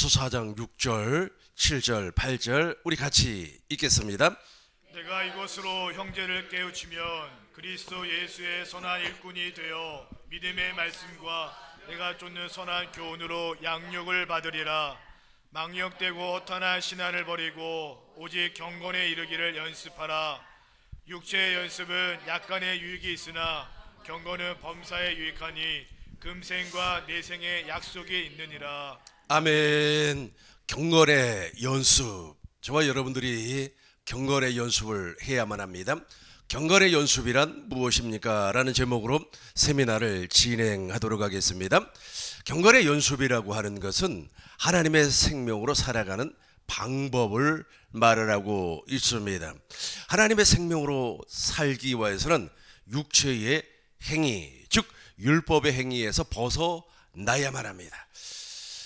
에베소 4장 6절, 7절, 8절 우리 같이 읽겠습니다. 내가 이것으로 형제를 깨우치면 그리스도 예수의 선한 일꾼이 되어 믿음의 말씀과 내가 쫓는 선한 교훈으로 양육을 받으리라. 망령되고 허탄한 신앙을 버리고 오직 경건에 이르기를 연습하라. 육체의 연습은 약간의 유익이 있으나 경건은 범사에 유익하니 금생과 내생의 약속이 있느니라. 아멘. 경건의 연습, 저와 여러분들이 경건의 연습을 해야만 합니다. 경건의 연습이란 무엇입니까? 라는 제목으로 세미나를 진행하도록 하겠습니다. 경건의 연습이라고 하는 것은 하나님의 생명으로 살아가는 방법을 말을 하고 있습니다. 하나님의 생명으로 살기 위해서는 육체의 행위, 즉 율법의 행위에서 벗어나야만 합니다.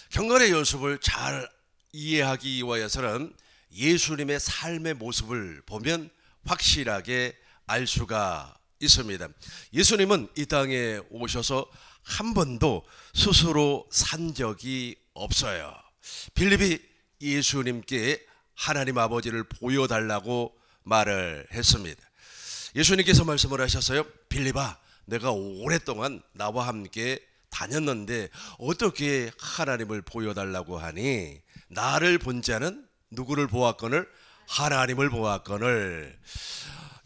경건의 연습을 잘 이해하기 위해서는 예수님의 삶의 모습을 보면 확실하게 알 수가 있습니다. 예수님은 이 땅에 오셔서 한 번도 스스로 산 적이 없어요. 빌립이 예수님께 하나님 아버지를 보여달라고 말을 했습니다. 예수님께서 말씀을 하셨어요. 빌립아, 내가 오랫동안 나와 함께 다녔는데 어떻게 하나님을 보여달라고 하니? 나를 본 자는 누구를 보았거늘? 하나님을 보았거늘.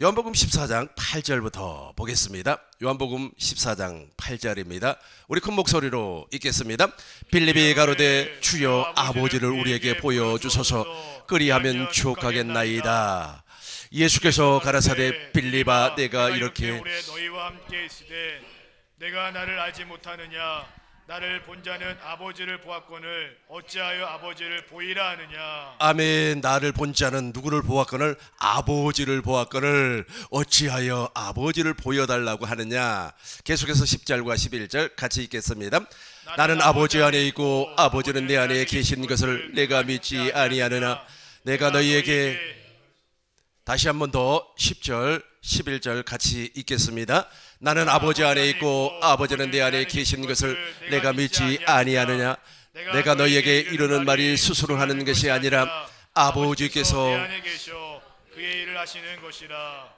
요한복음 14장 8절부터 보겠습니다. 요한복음 14장 8절입니다. 우리 큰 목소리로 읽겠습니다. 빌립이 가로되 주여 아버지를 우리에게 보여주소서. 그리하면 추억하겠나이다. 예수께서 가라사대 빌립아, 내가 이렇게 너희와 함께 있으되 내가 나를 알지 못하느냐? 나를 본 자는 아버지를 보았거늘 어찌하여 아버지를 보이라 하느냐? 아멘. 나를 본 자는 누구를 보았거늘? 아버지를 보았거늘 어찌하여 아버지를 보여달라고 하느냐? 계속해서 10절과 11절 같이 읽겠습니다. 나는 아버지 안에 있고 아버지는 내 안에 계신 것을 내가 믿지 아니하느냐? 내가 너희에게, 다시 한 번 더 10절 11절 같이 읽겠습니다. 나는 아버지 안에 있고 아버지는 내 안에 계신 것을 내가 믿지 아니하느냐? 내가 너희에게 이르는 말이 스스로 하는 것이 아니라 아버지께서 내 안에 계셔 그의 일을 하시는 것이라.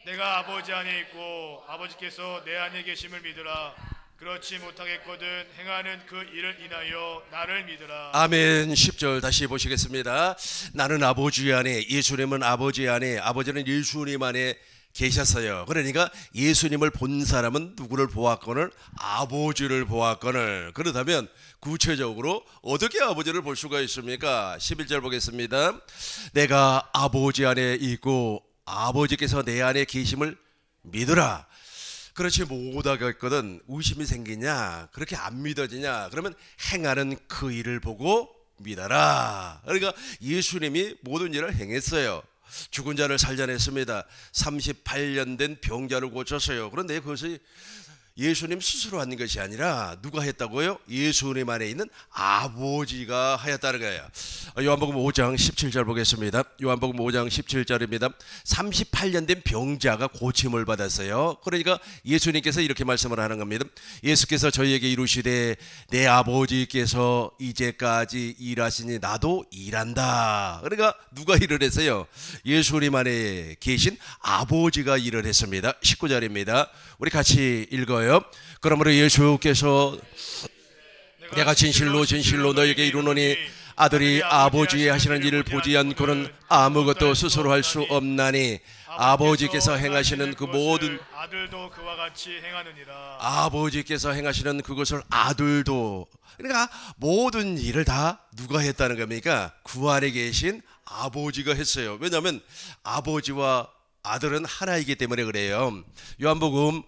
내가 아버지 안에 있고 아버지께서 내 안에 계심을 믿으라. 그렇지 못하겠거든 행하는 그 일을 인하여 나를 믿으라. 아멘. 10절 다시 보시겠습니다. 나는 아버지 안에, 예수님은 아버지 안에, 아버지는 예수님 안에 계셨어요. 그러니까 예수님을 본 사람은 누구를 보았거늘? 아버지를 보았거늘. 그렇다면 구체적으로 어떻게 아버지를 볼 수가 있습니까? 11절 보겠습니다. 내가 아버지 안에 있고 아버지께서 내 안에 계심을 믿으라. 그렇지 못하겠거든 의심이 생기냐? 그렇게 안 믿어지냐? 그러면 행하는 그 일을 보고 믿어라. 그러니까 예수님이 모든 일을 행했어요. 죽은 자를 살려냈습니다. 38년 된 병자를 고쳤어요. 그런데 그것이 예수님 스스로 한 것이 아니라 누가 했다고요? 예수님 안에 있는 아버지가 하였다는 거예요. 요한복음 5장 17절 보겠습니다. 요한복음 5장 17절입니다. 38년 된 병자가 고침을 받았어요. 그러니까 예수님께서 이렇게 말씀을 하는 겁니다. 예수께서 저희에게 이루시되 내 아버지께서 이제까지 일하시니 나도 일한다. 그러니까 누가 일을 했어요? 예수님 안에 계신 아버지가 일을 했습니다. 19절입니다. 우리 같이 읽어요. 그러므로 예수께서 내가 진실로 진실로 너에게 이르노니 아들이 아버지의 하시는 일을 보지 않고는 아무것도 스스로 할 수 없나니 아버지께서 행하시는 그 모든, 아들도 그와 같이 행하느니라. 아버지께서 행하시는 그것을 아들도, 그러니까 모든 일을 다 누가 했다는 겁니까? 그 안에 계신 아버지가 했어요. 왜냐하면 아버지와 아들은 하나이기 때문에 그래요. 요한복음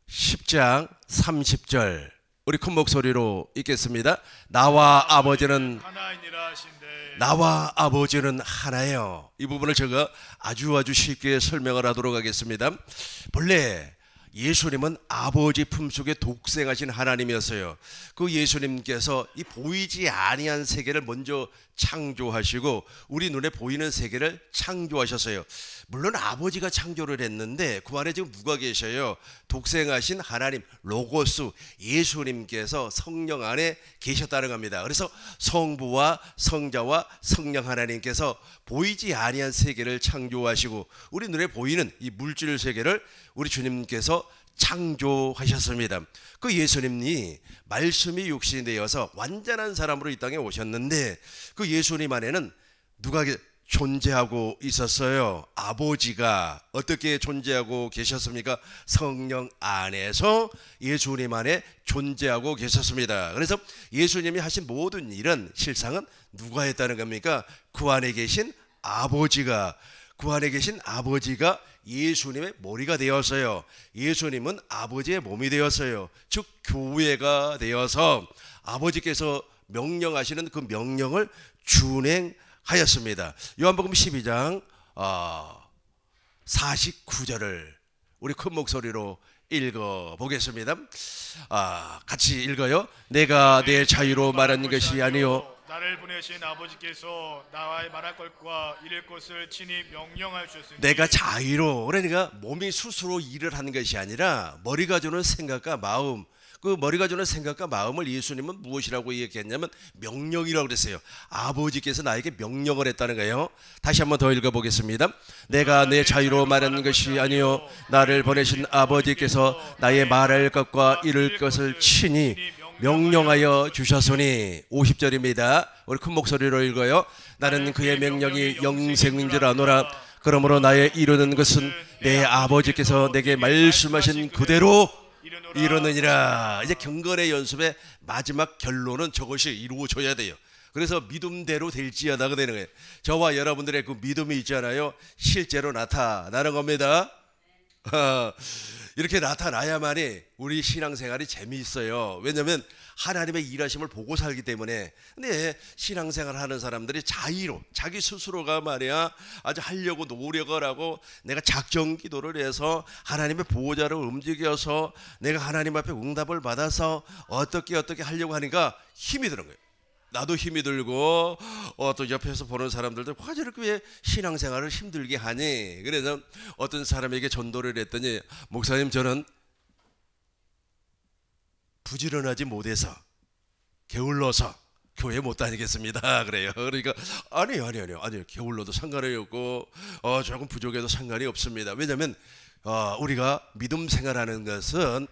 10장 30절 우리 큰 목소리로 읽겠습니다. 나와 아버지는 하나이니라 하신대. 나와 아버지는 하나예요. 이 부분을 제가 아주 쉽게 설명을 하도록 하겠습니다. 본래 예수님은 아버지 품속에 독생하신 하나님이었어요. 그 예수님께서 이 보이지 아니한 세계를 먼저 창조하시고 우리 눈에 보이는 세계를 창조하셨어요. 물론 아버지가 창조를 했는데 그 안에 지금 누가 계셔요? 독생하신 하나님 로고스 예수님께서 성령 안에 계셨다는 겁니다. 그래서 성부와 성자와 성령 하나님께서 보이지 아니한 세계를 창조하시고 우리 눈에 보이는 이 물질 세계를 우리 주님께서 창조하셨습니다. 그 예수님이 말씀이 육신이 되어서 완전한 사람으로 이 땅에 오셨는데 그 예수님 안에는 누가 존재하고 있었어요? 아버지가 어떻게 존재하고 계셨습니까? 성령 안에서 예수님 안에 존재하고 계셨습니다. 그래서 예수님이 하신 모든 일은 실상은 누가 했다는 겁니까? 그 안에 계신 아버지가 예수님의 머리가 되었어요. 예수님은 아버지의 몸이 되었어요. 즉 교회가 되어서 아버지께서 명령하시는 그 명령을 준행하였습니다. 요한복음 12장 49절을 우리 큰 목소리로 읽어보겠습니다. 같이 읽어요. 내가 내 자유로 말하는 것이 아니요 나를 보내신 아버지께서 나와 말할 것과 이를 것을 친히 명령하셨으니 내가 자유로, 그러니까 몸이 스스로 일을 하는 것이 아니라 머리가 주는 생각과 마음, 그 머리가 주는 생각과 마음을 예수님은 무엇이라고 얘기했냐면 명령이라고 그랬어요. 아버지께서 나에게 명령을 했다는 거예요. 다시 한번 더 읽어보겠습니다. 내가 내 자유로 말하는 것이 아니요 나를 보내신 아버지께서 나의 말할 것과 이룰 것을 친히 명령하여 주셨으니 50절입니다. 우리 큰 목소리로 읽어요. 나는 그의 명령이 영생인 줄 아노라. 그러므로 나의 이루는 것은 내 아버지께서 내게 말씀하신 그대로 이루느니라. 이제 경건의 연습의 마지막 결론은 저것이 이루어져야 돼요. 그래서 믿음대로 될지어다가 되는 거예요. 저와 여러분들의 그 믿음이 있잖아요. 실제로 나타나는 겁니다. 이렇게 나타나야만이 우리 신앙생활이 재미있어요. 왜냐하면 하나님의 일하심을 보고 살기 때문에. 근데 신앙생활 하는 사람들이 자의로 자기 스스로가 말이야 아주 하려고 노력을 하고 내가 작정 기도를 해서 하나님의 보호자를 움직여서 내가 하나님 앞에 응답을 받아서 어떻게 하려고 하니까 힘이 드는 거예요. 나도 힘이 들고 또 옆에서 보는 사람들도 와 저렇게 왜 신앙생활을 힘들게 하니. 그래서 어떤 사람에게 전도를 했더니 목사님 저는 부지런하지 못해서 게을러서 교회 못 다니겠습니다. 그래요. 그러니까 아니요 게을러도 상관이 없고 조금 부족해도 상관이 없습니다. 왜냐하면 우리가 믿음 생활하는 것은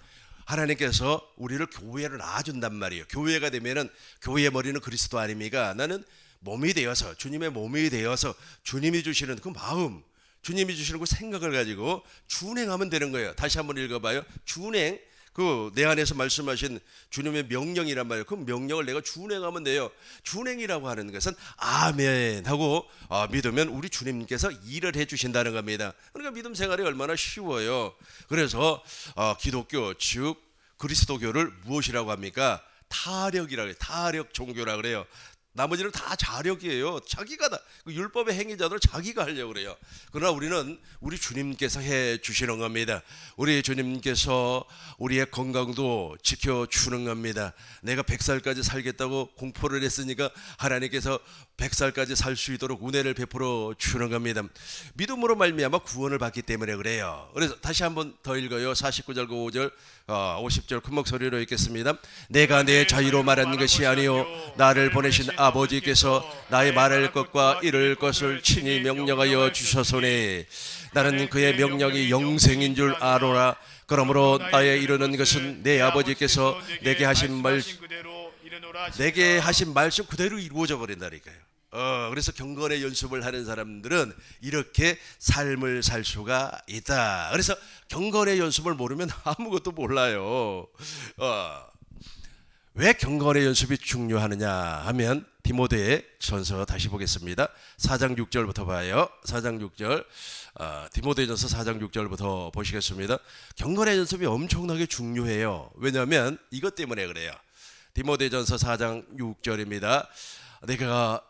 하나님께서 우리를 교회를 낳아준단 말이에요. 교회가 되면은 교회의 머리는 그리스도 아닙니까? 나는 몸이 되어서 주님의 몸이 되어서 주님이 주시는 그 마음, 주님이 주시는 그 생각을 가지고 준행하면 되는 거예요. 다시 한번 읽어봐요. 준행. 그 내 안에서 말씀하신 주님의 명령이란 말이에요. 그 명령을 내가 준행하면 돼요. 준행이라고 하는 것은 아멘 하고 믿으면 우리 주님께서 일을 해주신다는 겁니다. 그러니까 믿음 생활이 얼마나 쉬워요. 그래서 기독교 즉 그리스도교를 무엇이라고 합니까? 타력이라고 해요. 타력 종교라고 그래요. 나머지는 다 자력이에요. 자기가 다 율법의 행위자들은 자기가 하려고 그래요. 그러나 우리는 우리 주님께서 해 주시는 겁니다. 우리 주님께서 우리의 건강도 지켜주는 겁니다. 내가 100살까지 살겠다고 공포를 했으니까 하나님께서 100살까지 살 수 있도록 은혜를 베풀어 주는 겁니다. 믿음으로 말미암아 구원을 받기 때문에 그래요. 그래서 다시 한번 더 읽어요. 49절 5절 50절 큰 목소리로 읽겠습니다. 내가 내 자유로 말하는 것이 아니요 나를 보내신 아버지께서 나의 말할 것과 이룰 것을 친히 명령하여 주셨으니 나는 그의 명령이 영생인 줄 아노라. 그러므로 나의 이루는 것은 내 아버지께서 내게 하신 말씀 그대로 이루어져 버린다니까요. 그래서 경건의 연습을 하는 사람들은 이렇게 삶을 살 수가 있다. 그래서 경건의 연습을 모르면 아무것도 몰라요. 왜 경건의 연습이 중요하느냐 하면 디모데 전서 다시 보겠습니다. 4장 6절부터 봐요. 4장 6절 디모데 전서 4장 6절부터 보시겠습니다. 경건의 연습이 엄청나게 중요해요. 왜냐하면 이것 때문에 그래요. 디모데 전서 4장 6절입니다. 내가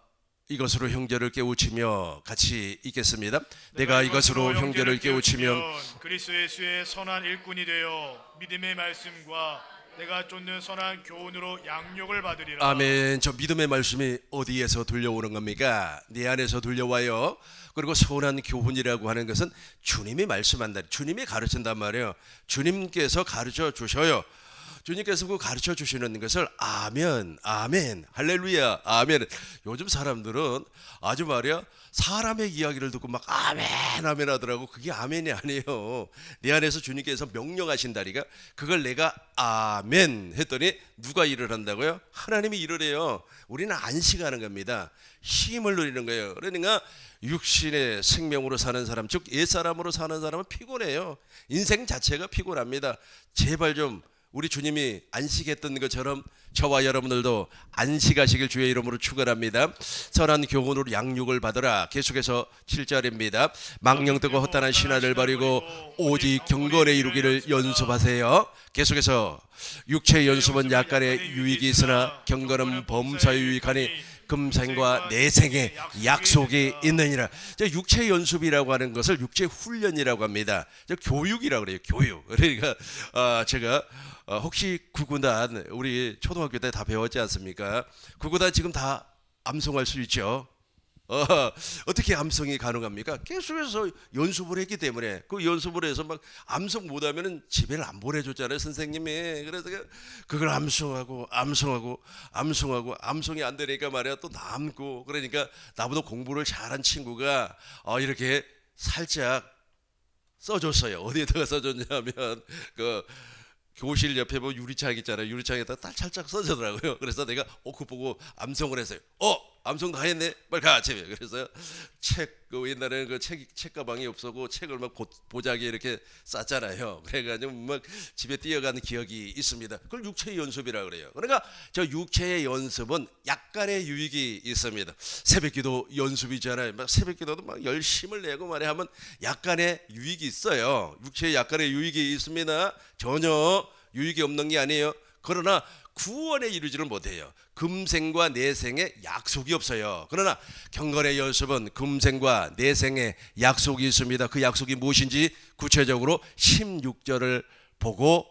이것으로 형제를 깨우치며 같이 읽겠습니다. 내가 이것으로 형제를 깨우치면 그리스도 예수의 선한 일꾼이 되어 믿음의 말씀과 내가 쫓는 선한 교훈으로 양육을 받으리라. 아멘. 저 믿음의 말씀이 어디에서 들려오는 겁니까? 내 안에서 들려와요. 그리고 선한 교훈이라고 하는 것은 주님이 말씀한다, 주님이 가르친단 말이에요. 주님께서 가르쳐 주셔요. 주님께서 그 가르쳐 주시는 것을 아멘, 아멘, 할렐루야, 아멘. 요즘 사람들은 아주 말이야 사람의 이야기를 듣고 막 아멘, 아멘 하더라고. 그게 아멘이 아니에요. 내 안에서 주님께서 명령하신다니까. 그걸 내가 아멘 했더니 누가 일을 한다고요? 하나님이 일을 해요. 우리는 안식하는 겁니다. 힘을 누리는 거예요. 그러니까 육신의 생명으로 사는 사람, 즉 옛사람으로 사는 사람은 피곤해요. 인생 자체가 피곤합니다. 제발 좀 우리 주님이 안식했던 것처럼 저와 여러분들도 안식하시길 주의 이름으로 축원합니다. 선한 교훈으로 양육을 받으라. 계속해서 7절입니다. 망령되고 헛단한 신화를 버리고 오직 경건에 이루기를 연습하세요. 계속해서 육체의 연습은 약간의 유익이 있으나 경건은 범사에 유익하니 금생과 내생에 약속이 있느니라. 육체 연습이라고 하는 것을 육체 훈련이라고 합니다. 교육이라고 그래요. 교육. 그러니까 제가 혹시 구구단 우리 초등학교 때 다 배웠지 않습니까? 구구단 지금 다 암송할 수 있죠. 어떻게 암송이 가능합니까? 계속해서 연습을 했기 때문에. 그 연습을 해서 막 암송 못하면은 집에를 안 보내줬잖아요, 선생님이. 그래서 그걸 암송하고 암송이 안 되니까 말이야 또 남고. 그러니까 나보다 공부를 잘한 친구가 이렇게 살짝 써줬어요. 어디에다가 써줬냐면 그 교실 옆에 뭐 유리창 있잖아요. 유리창에다 딱 살짝 써주더라고요. 그래서 내가 그거 보고 암송을 했어요. 암송 다 했네. 빨리 가 집에. 그래서 옛날에는 그 책 가방이 없었고 책을 막 보자기에 이렇게 쌌잖아요. 그래가지고 막 집에 뛰어가는 기억이 있습니다. 그걸 육체의 연습이라 그래요. 그러니까 저 육체의 연습은 약간의 유익이 있습니다. 새벽기도 연습이잖아요. 막 새벽기도도 막 열심을 내고 말이야 하면 약간의 유익이 있어요. 육체에 약간의 유익이 있습니다. 전혀 유익이 없는 게 아니에요. 그러나 구원에 이르지를 못해요. 금생과 내생에 약속이 없어요. 그러나 경건의 연습은 금생과 내생에 약속이 있습니다. 그 약속이 무엇인지 구체적으로 16절을 보고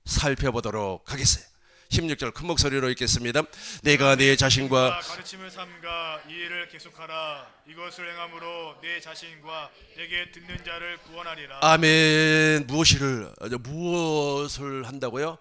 살펴보도록 하겠어요. 16절 큰 목소리로 읽겠습니다. 내가 내 자신과 가르침을 삼가 이 일을 계속하라. 이것을 행함으로 내 자신과 내게 듣는 자를 구원하리라. 아멘. 무엇을 한다고요?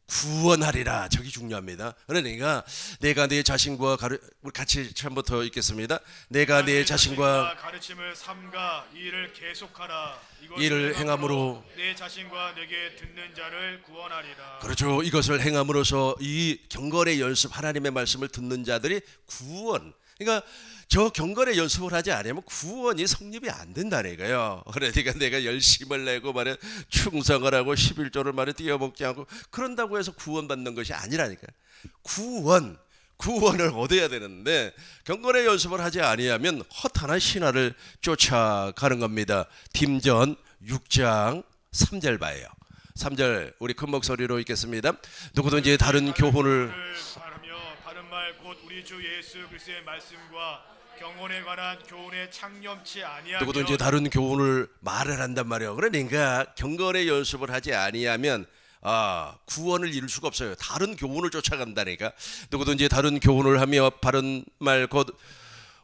구원하리라. 저기 중요합니다. 그러니까 내가 내 자신과 우리 같이 처음부터 읽겠습니다. 내가 내 자신과 가르침을 삼가 이 일을 계속하라. 이를 행함으로 내 자신과 내게 듣는 자를 구원하리라. 그렇죠. 이것을 행함으로써 이 경건의 연습, 하나님의 말씀을 듣는 자들이 구원. 그러니까 저 경건의 연습을 하지 않으면 구원이 성립이 안 된다니까요. 그러니까 내가 열심을 내고 말해 충성을 하고 11조를 말해 뛰어먹지 않고 그런다고 해서 구원받는 것이 아니라니까요. 구원을 얻어야 되는데 경건의 연습을 하지 아니하면 허탄한 신화를 쫓아가는 겁니다. 딤전 6장 3절 봐요. 3절 우리 큰 목소리로 읽겠습니다. 누구든지 다른 교훈을 바른 말 곧 우리 주 예수 그리스도의 말씀과 경건에 관한 교훈에 창념치 아니하면 누구든지 다른 교훈을 말을 한단 말이에요. 그러니까 경건의 연습을 하지 아니하면 구원을 이룰 수가 없어요. 다른 교훈을 쫓아간다니까. 누구든지 다른 교훈을 하며 바른 말 곧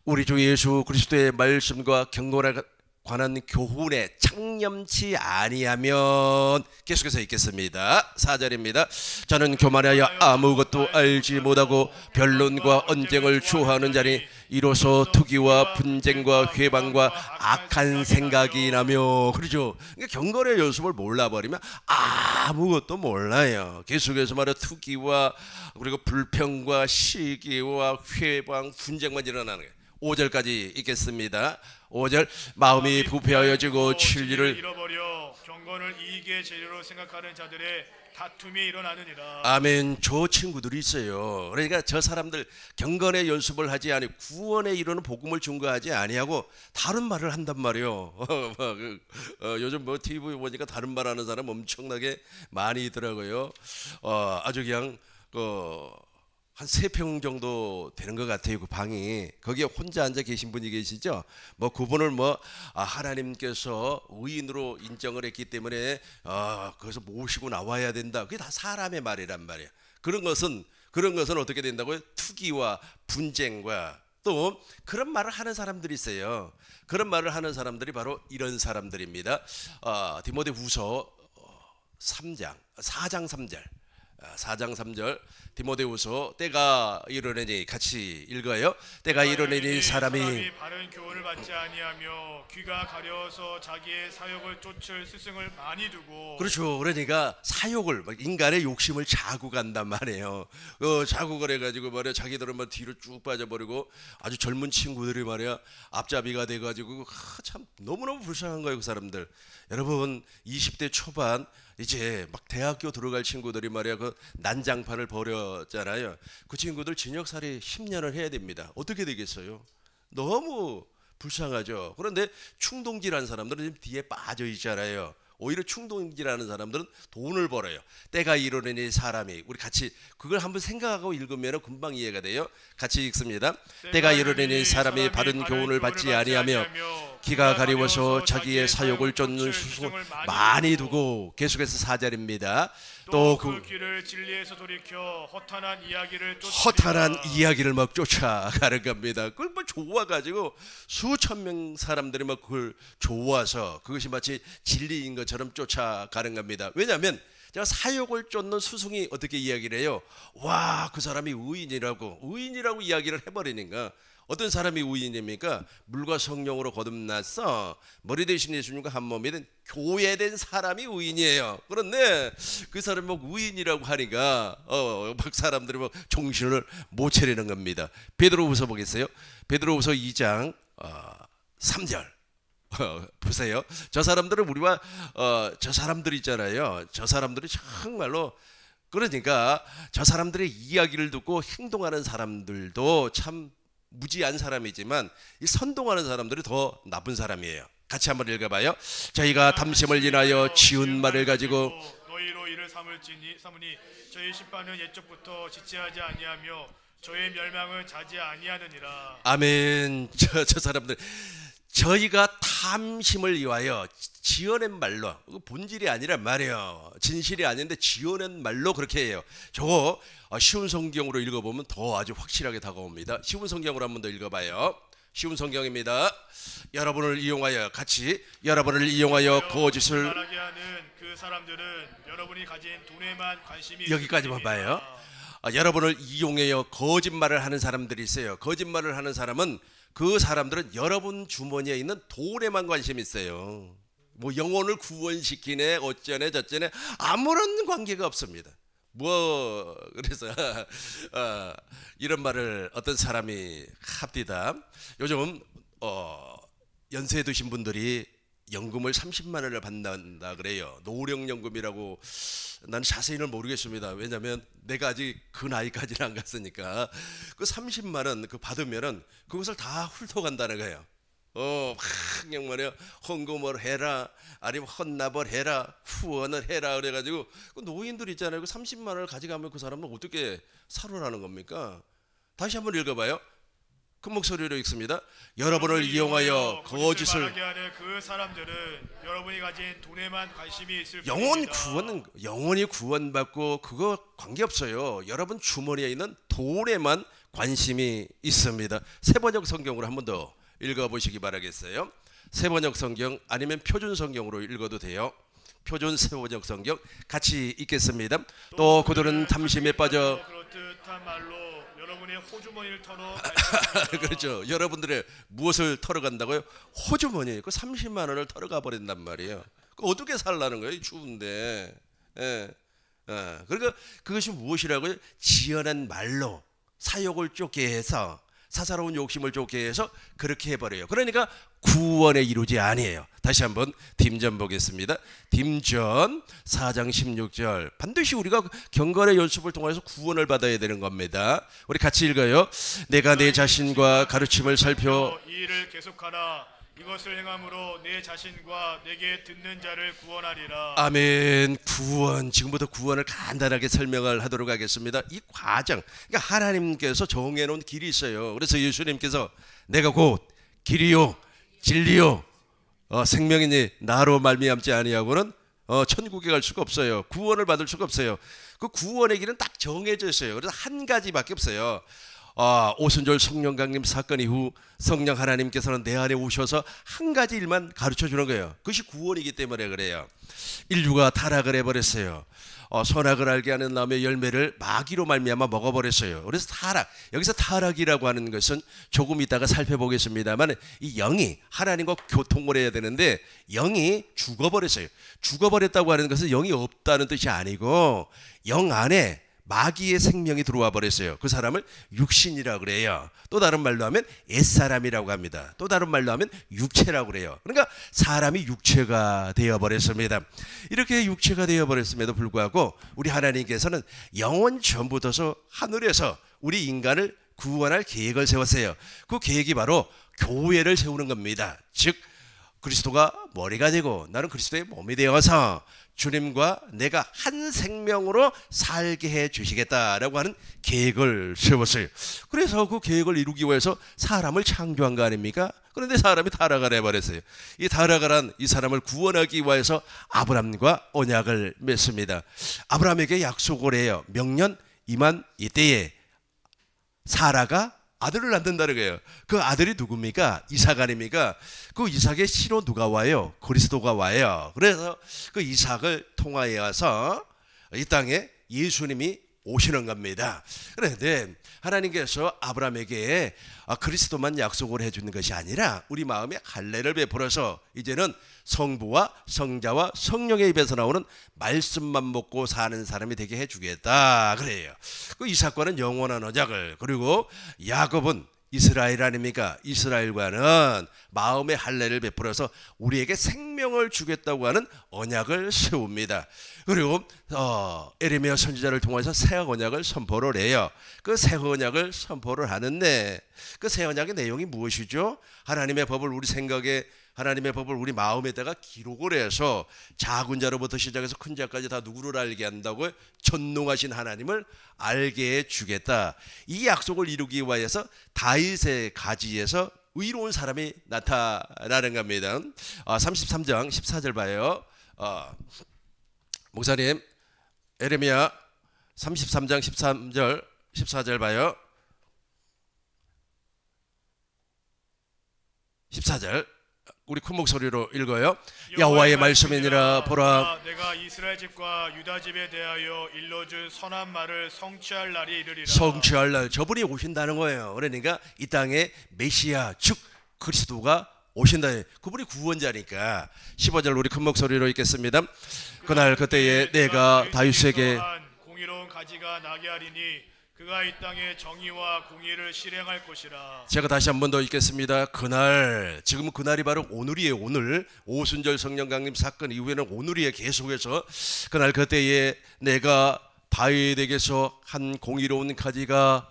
우리 주 예수 그리스도의 말씀과 경건에 관한 교훈에 창념치 아니하면 계속해서 읽겠습니다. 4절입니다. 저는 교만하여 아무것도 알지 못하고 변론과 언쟁을 좋아하는 자니 이로써 투기와 분쟁과 회방과 악한 생각이 나며. 그렇죠. 그러니까 경건의 연습을 몰라버리면 아무것도 몰라요. 계속해서 말해 투기와 그리고 불평과 시기와 회방 분쟁만 일어나는 거예요. 5절까지 읽겠습니다. 5절 마음이 부패하여지고 진리를 잃어버려 경건을 이익의 재료로 생각하는 자들의 다툼이 일어나느니라. 아멘. 저 친구들이 있어요. 그러니까 저 사람들 경건의 연습을 하지 아니 구원에 이르는 복음을 증거하지 아니하고 다른 말을 한단 말이에요. 요즘 뭐 TV 보니까 다른 말하는 사람 엄청나게 많이 있더라고요. 아주 그냥 한 3평 정도 되는 것 같아요. 그 방이. 거기에 혼자 앉아 계신 분이 계시죠. 뭐 그분을 하나님께서 의인으로 인정을 했기 때문에 거기서 모시고 나와야 된다. 그게 다 사람의 말이란 말이에요. 그런 것은 어떻게 된다고요? 투기와 분쟁과 또 그런 말을 하는 사람들이 있어요. 그런 말을 하는 사람들이 바로 이런 사람들입니다. 디모데후서 4장 3절. 4장 3절 디모데후서 때가 이르노니 같이 읽어요. 때가 이르노니 사람이 바른 교훈을 받지 아니하며 귀가 가려워서 자기의 사욕을 쫓을 스승을 많이 두고 그렇죠. 그러니까 사욕을 인간의 욕심을 자고 간단 말이에요. 자국을 해가지고 말이야 자기들은 뒤로 쭉 빠져버리고 아주 젊은 친구들이 말이야 앞잡이가 돼가지고 참 너무너무 불쌍한 거예요 그 사람들. 여러분 20대 초반 이제 막 대학교 들어갈 친구들이 말이야 그 난장판을 벌였잖아요. 그 친구들 징역살이 10년을 해야 됩니다. 어떻게 되겠어요? 너무 불쌍하죠. 그런데 충동질하는 사람들은 지금 뒤에 빠져 있잖아요. 오히려 충동질하는 사람들은 돈을 벌어요. 때가 이르노니 사람이 우리 같이 그걸 한번 생각하고 읽으면 금방 이해가 돼요. 같이 읽습니다. 때가 이르노니 사람이 바른 교훈을 받지 아니하며 귀가 가리워서 자기의 사욕을 쫓는 수송을 많이 두고 계속해서 4절입니다. 또 그 귀를 진리에서 돌이켜 허탄한 이야기를 막 쫓아가는 겁니다. 그걸 좋아가지고 수천 명 사람들이 막 그걸 좋아서 그것이 마치 진리인 것처럼 쫓아가는 겁니다. 왜냐하면 제가 사욕을 쫓는 수승이 어떻게 이야기를 해요? 와, 그 사람이 의인이라고 이야기를 해버리니까 어떤 사람이 의인입니까? 물과 성령으로 거듭나서 머리 대신 예수님과 한 몸이 된 교회된 사람이 의인이에요. 그런데 그 사람이 의인이라고 하니까 막 사람들이 정신을 못 차리는 겁니다. 베드로후서 보겠어요? 베드로후서 2장 3절 보세요. 저 사람들은 우리와 저 사람들 있잖아요. 저 사람들이 정말로 그러니까 저 사람들의 이야기를 듣고 행동하는 사람들도 참 무지한 사람이지만 이 선동하는 사람들이 더 나쁜 사람이에요. 같이 한번 읽어봐요. 저희가 담심을 인하여 지은 말을 가지고 너희로 이를 삼으니 저희 심판은 옛적부터 지체하지 아니하며 저의 멸망은 자지 아니하느니라. 아멘. 저 사람들 저희가 탐심을 위하여 지어낸 말로 본질이 아니란 말이에요. 진실이 아닌데 지어낸 말로 그렇게 해요. 저거 쉬운 성경으로 읽어보면 더 아주 확실하게 다가옵니다. 쉬운 성경으로 한 번 더 읽어봐요. 쉬운 성경입니다. 여러분을 이용하여 거짓을 말하게 하는 그 사람들은 여러분이 가진 돈에만 관심이 여기까지만 봐요. 여러분을 이용하여 거짓말을 하는 사람들이 있어요. 거짓말을 하는 사람은 그 사람들은 여러분 주머니에 있는 돈에만 관심이 있어요. 영혼을 구원시키네 어쩌네 저쩌네 아무런 관계가 없습니다. 그래서 이런 말을 어떤 사람이 합디다. 요즘 연세 드신 분들이 연금을 30만 원을 받는다 그래요. 노령연금이라고. 나는 자세히는 모르겠습니다. 왜냐하면 내가 아직 그 나이까지는 안 갔으니까. 그 30만 원 그 받으면은 그것을 다 훑어간다는 거예요. 그냥 말이야 헌금을 해라 아니면 헌납을 해라 후원을 해라 그래가지고 그 노인들 있잖아요. 그 30만 원을 가져가면 그 사람은 어떻게 살아나는 겁니까? 다시 한번 읽어봐요. 큰 목소리로 읽습니다. 여러분을 이용하여 거짓을 말하게 하는 그 사람들은 여러분이 가진 돈에만 관심이 있을 영혼이 구원받고 그거 관계없어요. 여러분 주머니에 있는 돈에만 관심이 있습니다. 세번역 성경으로 한 번 더 읽어보시기 바라겠어요. 세번역 성경 아니면 표준 성경으로 읽어도 돼요. 표준 세번역 성경 같이 읽겠습니다. 또 그들은 탐심에 빠져 그렇듯한 말로 여러분의 호주머니를 털어 그렇죠. 여러분들의 무엇을 털어간다고요? 호주머니. 그 30만 원을 털어가 버린단 말이에요. 그 어떻게 살라는 거예요? 추운데. 그러니까 그것이 무엇이라고요? 지어낸 말로 사욕을 쫓게 해서 사사로운 욕심을 쫓게 해서 그렇게 해버려요. 그러니까 구원에 이루지 아니에요. 다시 한번 딤전 보겠습니다. 딤전 4장 16절 반드시 우리가 경건의 연습을 통해서 구원을 받아야 되는 겁니다. 우리 같이 읽어요. 내가 내 자신과 가르침을 살펴 이 일을 계속하라. 이것을 행함으로 내 자신과 내게 듣는 자를 구원하리라. 아멘. 구원, 지금부터 구원을 간단하게 설명을 하도록 하겠습니다. 이 과정, 그러니까 하나님께서 정해놓은 길이 있어요. 그래서 예수님께서 내가 곧 길이요 진리요 생명이니 나로 말미암지 아니하고는 천국에 갈 수가 없어요. 구원을 받을 수가 없어요. 그 구원의 길은 딱 정해져 있어요. 그래서 한 가지밖에 없어요. 오순절 성령 강림 사건 이후 성령 하나님께서는 내 안에 오셔서 한 가지 일만 가르쳐 주는 거예요. 그것이 구원이기 때문에 그래요. 인류가 타락을 해버렸어요. 선악을 알게 하는 나무의 열매를 마귀로 말미암아 먹어버렸어요. 그래서 타락, 여기서 타락이라고 하는 것은 조금 이따가 살펴보겠습니다만 이 영이 하나님과 교통을 해야 되는데 영이 죽어버렸어요. 죽어버렸다고 하는 것은 영이 없다는 뜻이 아니고 영 안에 마귀의 생명이 들어와 버렸어요. 그 사람을 육신이라고 그래요. 또 다른 말로 하면 옛사람이라고 합니다. 또 다른 말로 하면 육체라고 그래요. 그러니까 사람이 육체가 되어버렸습니다. 이렇게 육체가 되어버렸음에도 불구하고 우리 하나님께서는 영원 전부터서 하늘에서 우리 인간을 구원할 계획을 세웠어요. 그 계획이 바로 교회를 세우는 겁니다. 즉 그리스도가 머리가 되고 나는 그리스도의 몸이 되어서 주님과 내가 한 생명으로 살게 해 주시겠다라고 하는 계획을 세웠어요. 그래서 그 계획을 이루기 위해서 사람을 창조한 거 아닙니까? 그런데 사람이 타락을 해버렸어요. 이 타락을 한 이 사람을 구원하기 위해서 아브라함과 언약을 맺습니다. 아브라함에게 약속을 해요. 명년 이만 이때에 사라가 아들을 낳는다는 거예요. 그 아들이 누굽니까? 이삭 아닙니까? 그 이삭의 씨로 누가 와요? 그리스도가 와요. 그래서 그 이삭을 통하여서 이 땅에 예수님이 오시는 겁니다. 그런데 하나님께서 아브라함에게 그리스도만 약속을 해주는 것이 아니라 우리 마음에 할례를 베풀어서 이제는 성부와 성자와 성령의 입에서 나오는 말씀만 먹고 사는 사람이 되게 해주겠다 그래요. 그 이삭과는 영원한 언약을, 그리고 야곱은 이스라엘 아닙니까? 이스라엘과는 마음의 할례를 베풀어서 우리에게 생명을 주겠다고 하는 언약을 세웁니다. 그리고 에레미야 선지자를 통해서 새 언약을 선포를 해요. 그 새 언약을 선포를 하는데 그 새 언약의 내용이 무엇이죠? 하나님의 법을 우리 생각에, 하나님의 법을 우리 마음에다가 기록을 해서 작은 자로부터 시작해서 큰 자까지 다 누구를 알게 한다고요? 전능하신 하나님을 알게 해주겠다. 이 약속을 이루기 위해서 다윗의 가지에서 의로운 사람이 나타나는 겁니다. 33장 14절 봐요. 목사님, 에레미야 33장 13절 14절 봐요. 14절 우리 큰 목소리로 읽어요. 여호와의 말씀이니라. 보라, 내가 이스라엘 집과 유다 집에 대하여 일러준 선한 말을 성취할 날이 이르리라. 성취할 날, 저분이 오신다는 거예요. 그러니까 이 땅에 메시아 즉 그리스도가 오신다. 그분이 구원자니까. 15절 우리 큰 목소리로 읽겠습니다. 그날 그때에 내가 다윗에게 공의로운 가지가 나게 하리니 그가 이 땅에 정의와 공의를 실행할 것이라. 제가 다시 한 번 더 읽겠습니다. 그날, 지금 그날이 바로 오늘이에요. 오늘 오순절 성령 강림 사건 이후에는 오늘이에요. 계속해서 그날 그때에 내가 다윗에게서 한 공의로운 가지가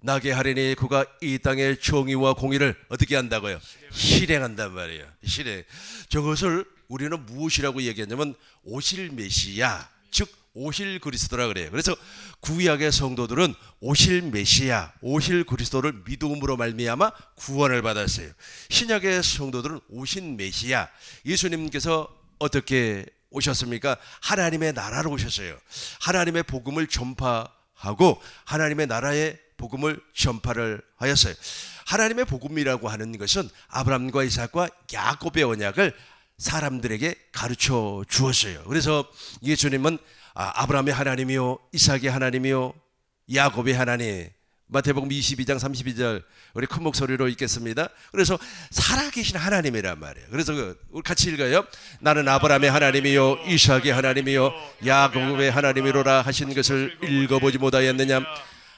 나게 하리니 그가 이 땅의 정의와 공의를 어떻게 한다고요? 실행한단 말이에요. 실행. 저것을 우리는 무엇이라고 얘기하냐면 오실 메시아, 즉 오실 그리스도라 그래요. 그래서 구약의 성도들은 오실 메시아, 오실 그리스도를 믿음으로 말미암아 구원을 받았어요. 신약의 성도들은 오신 메시아, 예수님께서 어떻게 오셨습니까? 하나님의 나라로 오셨어요. 하나님의 복음을 전파하고 하나님의 나라의 복음을 전파를 하였어요. 하나님의 복음이라고 하는 것은 아브라함과 이삭과 야곱의 언약을 사람들에게 가르쳐 주었어요. 그래서 예수님은 아브라함의 하나님이요 이삭의 하나님이요 야곱의 하나님, 마태복음 22장 32절 우리 큰 목소리로 읽겠습니다. 그래서 살아계신 하나님이란 말이에요. 그래서 우리 같이 읽어요. 나는 아브라함의 하나님이요 이삭의 하나님이요 야곱의 하나님이로라 하신 것을 읽어보지 못하였느냐.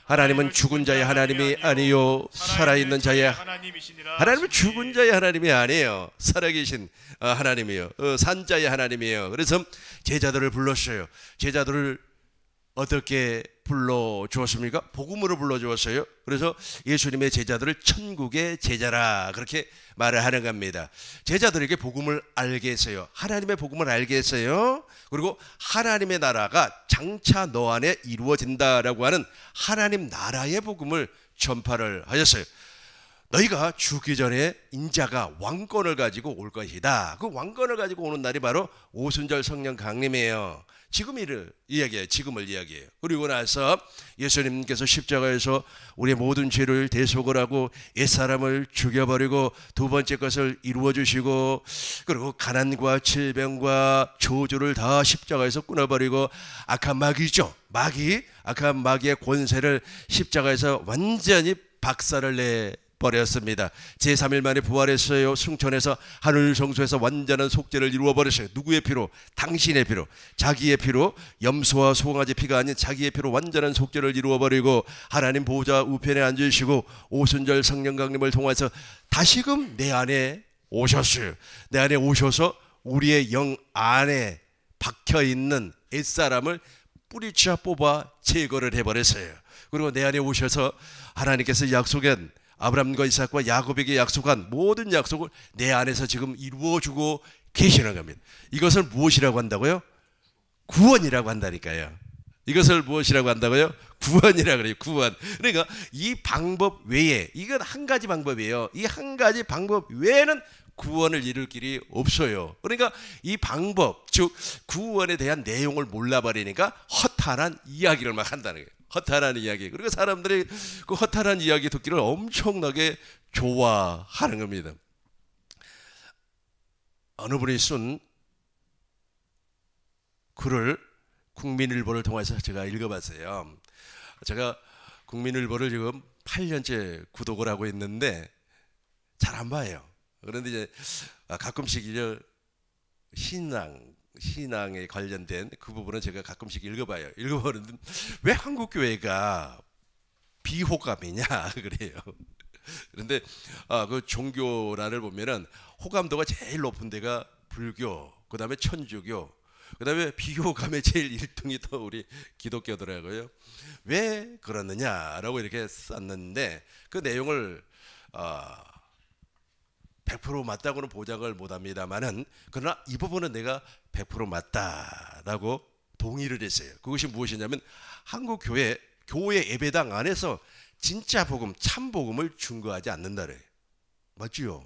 하나님은 죽은 자의 하나님이 아니요 살아있는 자의 하나님이시니라. 하나님은 죽은 자의 하나님이 아니에요. 살아계신 하나님이에요. 산자의 하나님이에요. 그래서 제자들을 불렀어요. 제자들을 어떻게 불러주었습니까? 복음으로 불러주었어요. 그래서 예수님의 제자들을 천국의 제자라 그렇게 말을 하는 겁니다. 제자들에게 복음을 알게 했어요. 하나님의 복음을 알게 했어요. 그리고 하나님의 나라가 장차 너 안에 이루어진다라고 하는 하나님 나라의 복음을 전파를 하셨어요. 너희가 죽기 전에 인자가 왕권을 가지고 올 것이다. 그 왕권을 가지고 오는 날이 바로 오순절 성령 강림이에요. 지금을 이야기해요. 그리고 나서 예수님께서 십자가에서 우리의 모든 죄를 대속을 하고 옛사람을 죽여버리고 두 번째 것을 이루어 주시고 그리고 가난과 질병과 저주를 다 십자가에서 끊어버리고 악한 악한 마귀의 권세를 십자가에서 완전히 박살을 버렸습니다. 제3일 만에 부활했어요. 승천해서 하늘 성소에서 완전한 속죄를 이루어 버렸어요. 누구의 피로? 당신의 피로, 자기의 피로, 염소와 소강아지 피가 아닌 자기의 피로 완전한 속죄를 이루어 버리고 하나님 보좌 우편에 앉으시고 오순절 성령 강림을 통해서 다시금 내 안에 오셨어요. 내 안에 오셔서 우리의 영 안에 박혀 있는 옛사람을 뿌리쳐 뽑아 제거를 해버렸어요. 그리고 내 안에 오셔서 하나님께서 약속한 아브라함과 이삭과 야곱에게 약속한 모든 약속을 내 안에서 지금 이루어주고 계시는 겁니다. 이것을 무엇이라고 한다고요? 구원이라고 한다니까요. 이것을 무엇이라고 한다고요? 구원이라고 그래요. 구원. 그러니까 이 방법 외에, 이건 한 가지 방법이에요. 이 한 가지 방법 외에는 구원을 이룰 길이 없어요. 그러니까 이 방법, 즉 구원에 대한 내용을 몰라버리니까 허탄한 이야기를 막 한다는 거예요. 허탄한 이야기. 그리고 사람들이 그 허탄한 이야기 듣기를 엄청나게 좋아하는 겁니다. 어느 분이 쓴 글을 국민일보를 통해서 제가 읽어봤어요. 제가 국민일보를 지금 8년째 구독을 하고 있는데 잘 안 봐요. 그런데 이제 가끔씩 이제 신앙에 관련된 그 부분은 제가 가끔씩 읽어봐요. 읽어보는데 왜 한국 교회가 비호감이냐 그래요. 그런데 그 종교란을 보면은 호감도가 제일 높은 데가 불교, 그 다음에 천주교, 그 다음에 비호감의 제일 1등이 또 우리 기독교더라고요. 왜 그러느냐라고 이렇게 썼는데 그 내용을 100% 맞다고는 보장을 못합니다만은 그러나 이 부분은 내가 100% 맞다라고 동의를 했어요. 그것이 무엇이냐면 한국 교회 예배당 안에서 진짜 복음, 참 복음을 증거하지 않는다래요. 맞지요?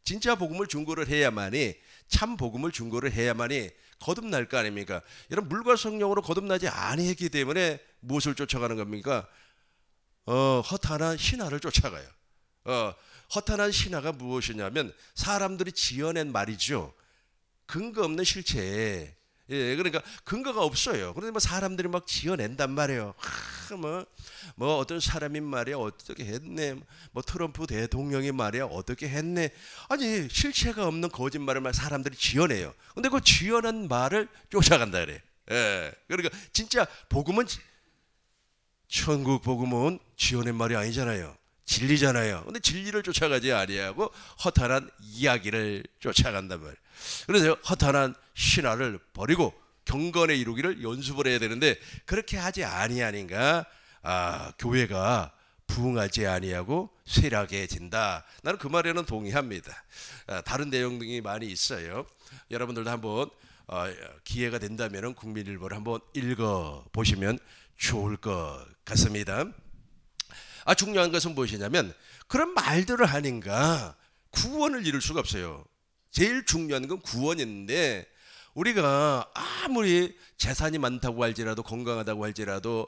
진짜 복음을 증거를 해야만이, 참 복음을 증거를 해야만이 거듭날 거 아닙니까? 여러분, 물과 성령으로 거듭나지 아니했기 때문에 무엇을 쫓아가는 겁니까? 허탄한 신화를 쫓아가요. 허탄한 신화가 무엇이냐면 사람들이 지어낸 말이죠. 근거 없는 실체. 예, 그러니까 근거가 없어요. 그런데 뭐 사람들이 막 지어낸단 말이에요. 뭐 어떤 사람이 말이야 어떻게 했네. 뭐 트럼프 대통령이 말이야 어떻게 했네. 아니 실체가 없는 거짓말을 막 사람들이 지어내요. 근데 그 지어낸 말을 쫓아간다 그래. 예, 그러니까 진짜 복음은 천국 복음은 지어낸 말이 아니잖아요. 진리잖아요. 근데 진리를 쫓아가지 아니하고 허탄한 이야기를 쫓아간단 말이에요. 그래서 허탄한 신화를 버리고 경건의 이루기를 연습을 해야 되는데 그렇게 하지 아니하니까 교회가 부흥하지 아니하고 쇠락해진다. 나는 그 말에는 동의합니다. 다른 내용이 많이 있어요. 여러분들도 한번 기회가 된다면 국민일보를 한번 읽어보시면 좋을 것 같습니다. 중요한 것은 무엇이냐면 그런 말들을 하니까 구원을 이룰 수가 없어요. 제일 중요한 건 구원인데 우리가 아무리 재산이 많다고 할지라도 건강하다고 할지라도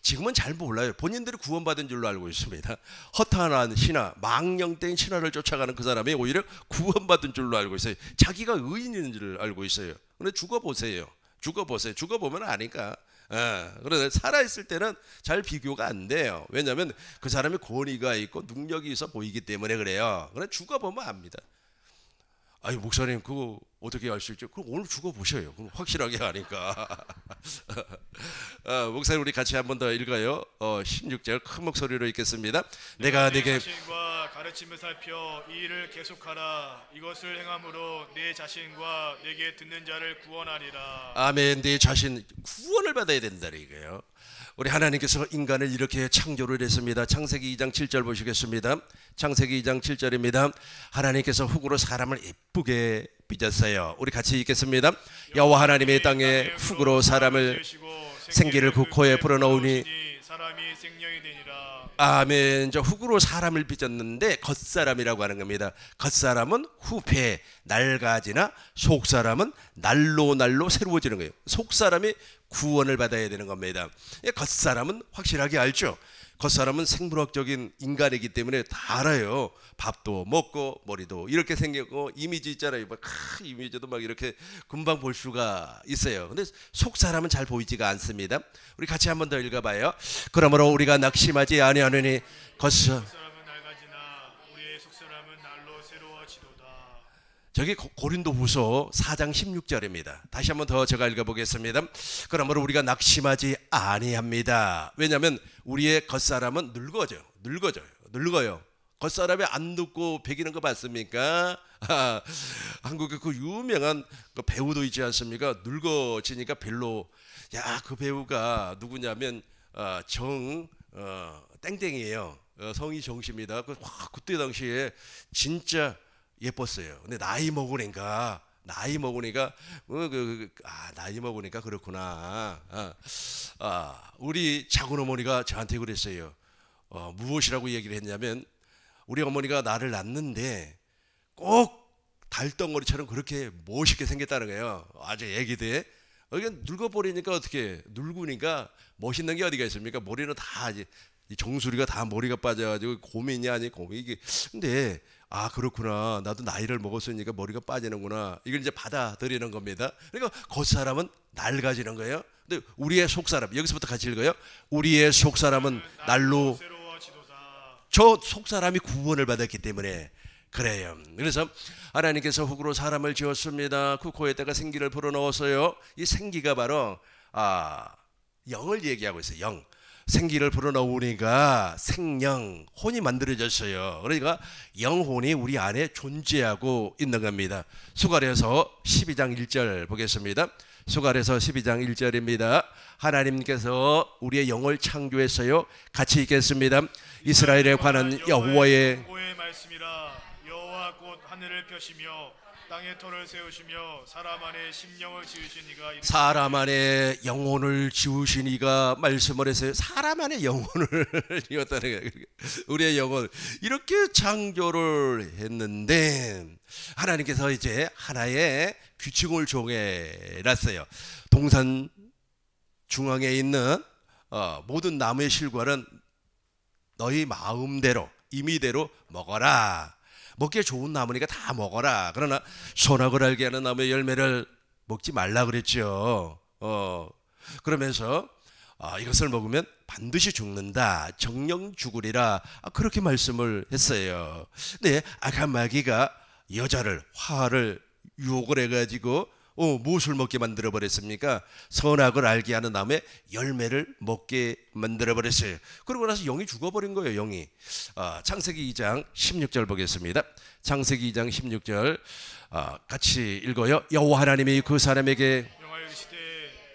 지금은 잘 몰라요. 본인들이 구원받은 줄로 알고 있습니다. 허탄한 신화, 망령된 신화를 쫓아가는 그 사람이 오히려 구원받은 줄로 알고 있어요. 자기가 의인인 줄 알고 있어요. 근데 죽어보세요. 죽어보면 아니까. 그런데 살아있을 때는 잘 비교가 안 돼요. 왜냐하면 그 사람이 권위가 있고 능력이 있어 보이기 때문에 그래요. 그런데 죽어보면 압니다. 아니 목사님 그거 어떻게 알 수 있죠? 그럼 오늘 죽어보셔요. 그럼 확실하게 아니까. 목사님 우리 같이 한 번 더 읽어요. 16절 큰 목소리로 읽겠습니다. 내가 내게 자신과 가르침을 살펴 이 일을 계속하라. 이것을 행함으로 내 자신과 내게 듣는 자를 구원하리라. 아멘. 내 자신 구원을 받아야 된다는 이거예요. 우리 하나님께서 인간을 이렇게 창조를 했습니다. 창세기 2장 7절 보시겠습니다. 창세기 2장 7절입니다. 하나님께서 흙으로 사람을 예쁘게 빚었어요. 우리 같이 읽겠습니다. 여호와 하나님의 땅에 흙으로 사람을 생기를 그 코에 불어넣으니 사람이 생명이 되니라. 아멘. 저 흙으로 사람을 빚었는데 겉사람이라고 하는 겁니다. 겉사람은 후패 낡아지나 속사람은 날로 새로워지는 거예요. 속사람이 구원을 받아야 되는 겁니다. 겉사람은 확실하게 알죠. 겉사람은 생물학적인 인간이기 때문에 다 알아요. 밥도 먹고 머리도 이렇게 생겼고 이미지 있잖아요. 막 이미지도 막 이렇게 금방 볼 수가 있어요. 근데 속사람은 잘 보이지가 않습니다. 우리 같이 한 번 더 읽어봐요. 그러므로 우리가 낙심하지 아니하느니 겉사람은 낡아지나 우리의 속사람은 날로 새로워지도다. 저기 고린도후서 4장 16절입니다. 다시 한 번 더 제가 읽어보겠습니다. 그러므로 우리가 낙심하지 아니합니다. 왜냐하면 우리의 겉사람은 늙어요. 겉사람이 안 늙고 배기는 거 봤습니까? 한국의 그 유명한 그 배우도 있지 않습니까? 늙어지니까 별로. 야, 그 배우가 누구냐면 땡땡이에요. 성이 정씨입니다. 그때 당시에 진짜 예뻤어요. 근데 나이 먹으니까 나이 먹으니까 그렇구나. 우리 작은 어머니가 저한테 그랬어요. 무엇이라고 얘기를 했냐면 우리 어머니가 나를 낳는데 꼭 달덩어리처럼 그렇게 멋있게 생겼다는 거예요. 아주 애기 때. 이게 늙어버리니까 어떻게 늙으니까 멋있는 게 어디가 있습니까? 머리는 다 이제 정수리가 다 머리가 빠져가지고 고민이 아니 고민이. 근데 그렇구나. 나도 나이를 먹었으니까 머리가 빠지는구나. 이걸 이제 받아들이는 겁니다. 그러니까 겉사람은 낡아지는 거예요. 근데 우리의 속사람, 여기서부터 같이 읽어요. 우리의 속사람은 날로 저 속사람이 구원을 받았기 때문에 그래요. 그래서 하나님께서 흙으로 사람을 지었습니다. 그 코에다가 생기를 불어넣었어요. 이 생기가 바로 영을 얘기하고 있어요. 영. 생기를 불어넣으니까 생령, 혼이 만들어졌어요. 그러니까 영혼이 우리 안에 존재하고 있는 겁니다. 수갈에서 12장 1절 보겠습니다. 수갈에서 12장 1절입니다. 하나님께서 우리의 영을 창조했어요. 같이 읽겠습니다. 이스라엘에 관한 여호와의 말씀이라. 여호와 곧 하늘을 펴시며 땅에 터를 세우시며 사람 안에 심령을 지으시니가 사람 안에 영혼을 지으시니가 말씀을 했어요. 사람 안에 영혼을 지었다는 거예요. 우리의 영혼 이렇게 창조를 했는데 하나님께서 이제 하나의 규칙을 정해놨어요. 동산 중앙에 있는 모든 나무의 실과는 너희 마음대로 임의대로 먹어라. 먹기에 좋은 나무니까 다 먹어라. 그러나 선악을 알게 하는 나무의 열매를 먹지 말라 그랬죠. 그러면서 이것을 먹으면 반드시 죽는다. 정령 죽으리라. 그렇게 말씀을 했어요. 근데 악한 마귀가 여자를 화를 유혹을 해가지고 무엇을 먹게 만들어 버렸습니까? 선악을 알게 하는 나무의 열매를 먹게 만들어 버렸어요. 그러고 나서 영이 죽어버린 거예요. 영이. 창세기 2장 16절 보겠습니다. 창세기 2장 16절 같이 읽어요. 여호와 하나님이 그 사람에게 명하여 이르시되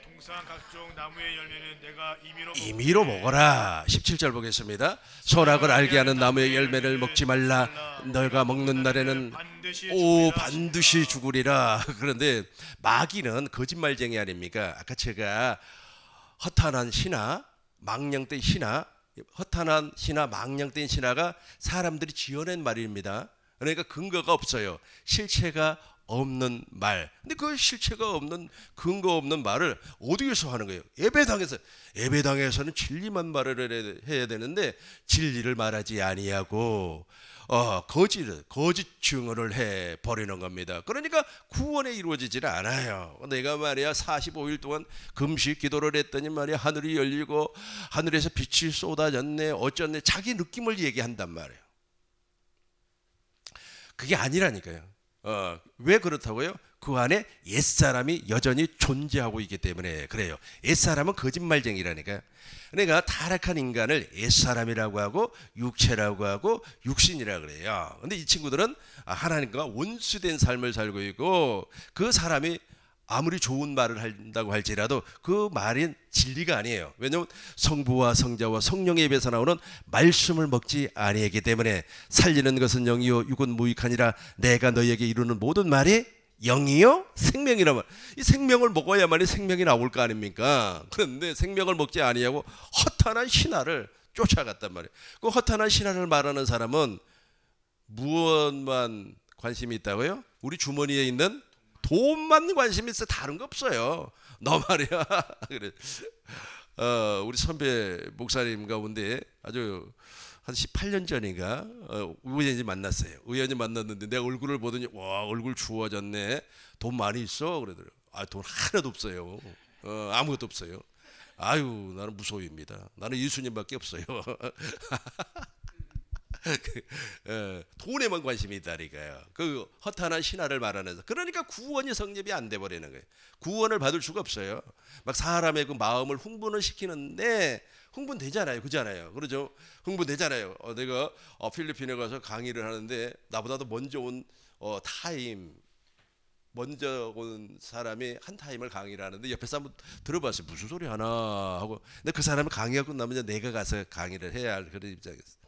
동산 각종 나무의 열매는 내가 임의로 먹어라. 17절 보겠습니다. 선악을 알게 하는 나무의 열매를 먹지 말라. 너가 먹는 날에는 반드시 죽으리라. 그런데 마귀는 거짓말쟁이 아닙니까? 아까 제가 허탄한 신하, 망령된 신하, 허탄한 신하, 망령된 신하가 사람들이 지어낸 말입니다. 그러니까 근거가 없어요. 실체가 없는 말. 근데 그 실체가 없는 근거 없는 말을 어디에서 하는 거예요? 예배당에서. 예배당에서는 진리만 말을 해야 되는데 진리를 말하지 아니하고 거짓 증언을 해 버리는 겁니다. 그러니까 구원에 이루어지지는 않아요. 내가 말이야 45일 동안 금식 기도를 했더니 말이야 하늘이 열리고 하늘에서 빛이 쏟아졌네 어쩌네 자기 느낌을 얘기한단 말이에요. 그게 아니라니까요. 왜 그렇다고요? 그 안에 옛사람이 여전히 존재하고 있기 때문에 그래요. 옛사람은 거짓말쟁이라니까요. 그러니까 타락한 인간을 옛사람이라고 하고 육체라고 하고 육신이라고 그래요. 근데 이 친구들은 하나님과 원수된 삶을 살고 있고, 그 사람이 아무리 좋은 말을 한다고 할지라도 그 말은 진리가 아니에요. 왜냐하면 성부와 성자와 성령의 입에서 나오는 말씀을 먹지 아니하기 때문에, 살리는 것은 영이요 육은 무익하니라 내가 너희에게 이루는 모든 말이 영이요 생명이란 말. 이 생명을 먹어야만이 생명이 나올 거 아닙니까? 그런데 생명을 먹지 아니하고 허탄한 신화를 쫓아갔단 말이에요. 그 허탄한 신화를 말하는 사람은 무엇만 관심이 있다고요? 우리 주머니에 있는 돈만 관심이 있어. 다른 거 없어요. 너 말이야. 그래. 우리 선배 목사님 가운데 아주 한 18년 전인가 우연히 만났어요. 우연히 만났는데 내 얼굴을 보더니 와, 얼굴 추워졌네. 돈 많이 있어? 그러더라고요. 돈 하나도 없어요. 아무것도 없어요. 아유, 나는 무소유입니다. 나는 예수님밖에 없어요. 돈에만 관심이 있다니까요. 그 허탄한 신화를 말하면서. 그러니까 구원이 성립이 안 돼 버리는 거예요. 구원을 받을 수가 없어요. 막 사람의 그 마음을 흥분을 시키는데 흥분되잖아요. 그잖아요. 그러죠. 흥분되잖아요. 내가 필리핀에 가서 강의를 하는데 나보다도 먼저 온 먼저 온 사람이 한 타임을 강의를 하는데 옆에서 한번 들어봤어요. 무슨 소리 하나 하고. 근데 그 사람은 강의가 끝나면 내가 가서 강의를 해야 할 그런 입장이었어요.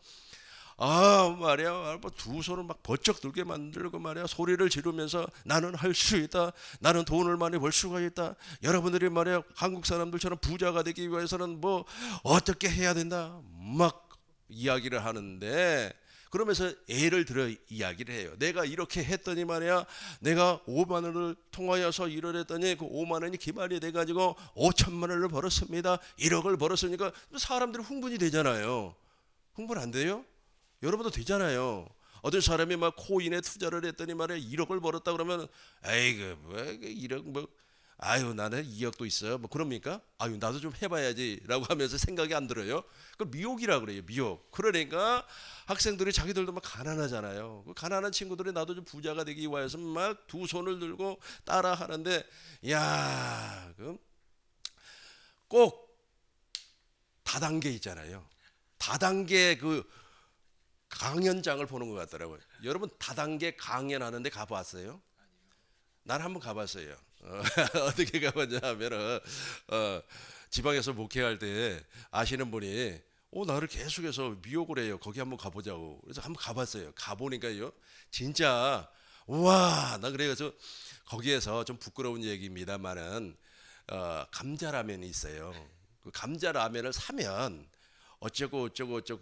말이야, 두 손을 막 번쩍 들게 만들고 말이야, 소리를 지르면서 나는 할 수 있다, 나는 돈을 많이 벌 수가 있다, 여러분들이 말이야 한국 사람들처럼 부자가 되기 위해서는 뭐 어떻게 해야 된다, 막 이야기를 하는데, 그러면서 예를 들어 이야기를 해요. 내가 이렇게 했더니 말이야, 내가 5만 원을 통하여서 일을 했더니 그 5만 원이 기만이 돼가지고 5천만 원을 벌었습니다, 1억을 벌었으니까 사람들이 흥분이 되잖아요. 흥분 안 돼요? 여러분도 되잖아요. 어떤 사람이 막 코인에 투자를 했더니 말이야 1억을 벌었다 그러면, 에이 왜 1억 뭐, 아유 나는 2억도 있어요, 뭐 그럽니까? 아유 나도 좀 해봐야지라고 하면서 생각이 안 들어요. 그걸 미혹이라 그래요. 미혹. 그러니까 학생들이 자기들도 막 가난하잖아요. 그 가난한 친구들이 나도 좀 부자가 되기 위해서 막 두 손을 들고 따라 하는데, 야, 꼭 다단계 있잖아요. 다단계 그 강연장을 보는 것 같더라고요. 여러분 다단계 강연하는데 가봤어요? 난 한번 가봤어요. 어떻게 가봤냐 하면은 지방에서 목회할 때 아시는 분이 나를 계속해서 미혹을 해요. 거기 한번 가보자고. 그래서 한번 가봤어요. 가보니까요, 진짜 우와, 나 그래서 거기에서 좀 부끄러운 얘기입니다만은 감자라면이 있어요. 그 감자라면을 사면 어쩌고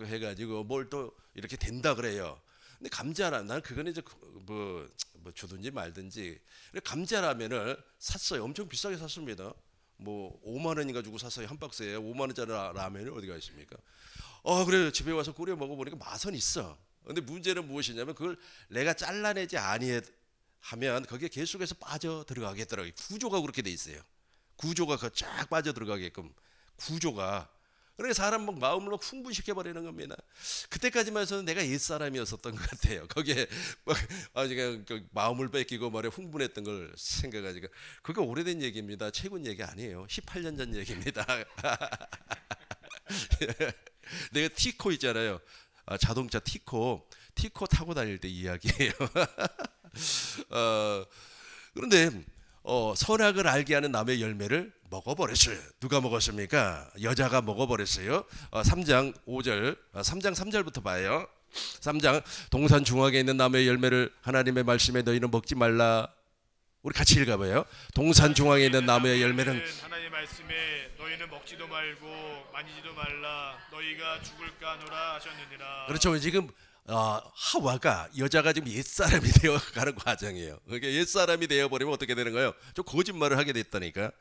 해가지고 뭘 또 이렇게 된다 그래요. 근데 감자라, 나는 그거는 이제 뭐 주든지 말든지, 감자라면을 샀어요. 엄청 비싸게 샀습니다. 뭐 5만 원인가 주고 샀어요. 한 박스에 5만 원짜리 라면이 어디가 있습니까? 그래 집에 와서 끓여 먹어보니까 맛은 있어. 근데 문제는 무엇이냐면 그걸 내가 잘라내지 아니하면 거기에 계속해서 빠져 들어가겠더라고요. 구조가 그렇게 돼 있어요. 구조가 쫙 빠져 들어가게끔 구조가. 그러니까 사람 막 마음을 흥분시켜 버리는 겁니다. 그때까지만 해서는 내가 옛사람이었었던 것 같아요. 거기에 막 그냥 마음을 뺏기고 말에 흥분했던 걸 생각하니까. 그게 오래된 얘기입니다. 최근 얘기 아니에요. 18년 전 얘기입니다. 내가 티코 있잖아요. 자동차 티코 타고 다닐 때 이야기예요. 그런데 선악을 알게 하는 나무의 열매를 먹어버렸어요. 누가 먹었습니까? 여자가 먹어버렸어요. 3장 5절, 3장 3절부터 봐요. 3장, 동산 중앙에 있는 나무의 열매를 하나님의 말씀에 너희는 먹지 말라. 우리 같이 읽어봐요. 동산 중앙에 있는 나무의 열매는 하나님의 말씀에 너희는 먹지도 말고 만지지도 말라. 너희가 죽을까 하노라 하셨느니라. 그렇죠. 지금 하와가, 여자가 지금 옛사람이 되어가는 과정이에요. 그러니까 옛사람이 되어버리면 어떻게 되는 거예요? 좀 거짓말을 하게 됐다니까.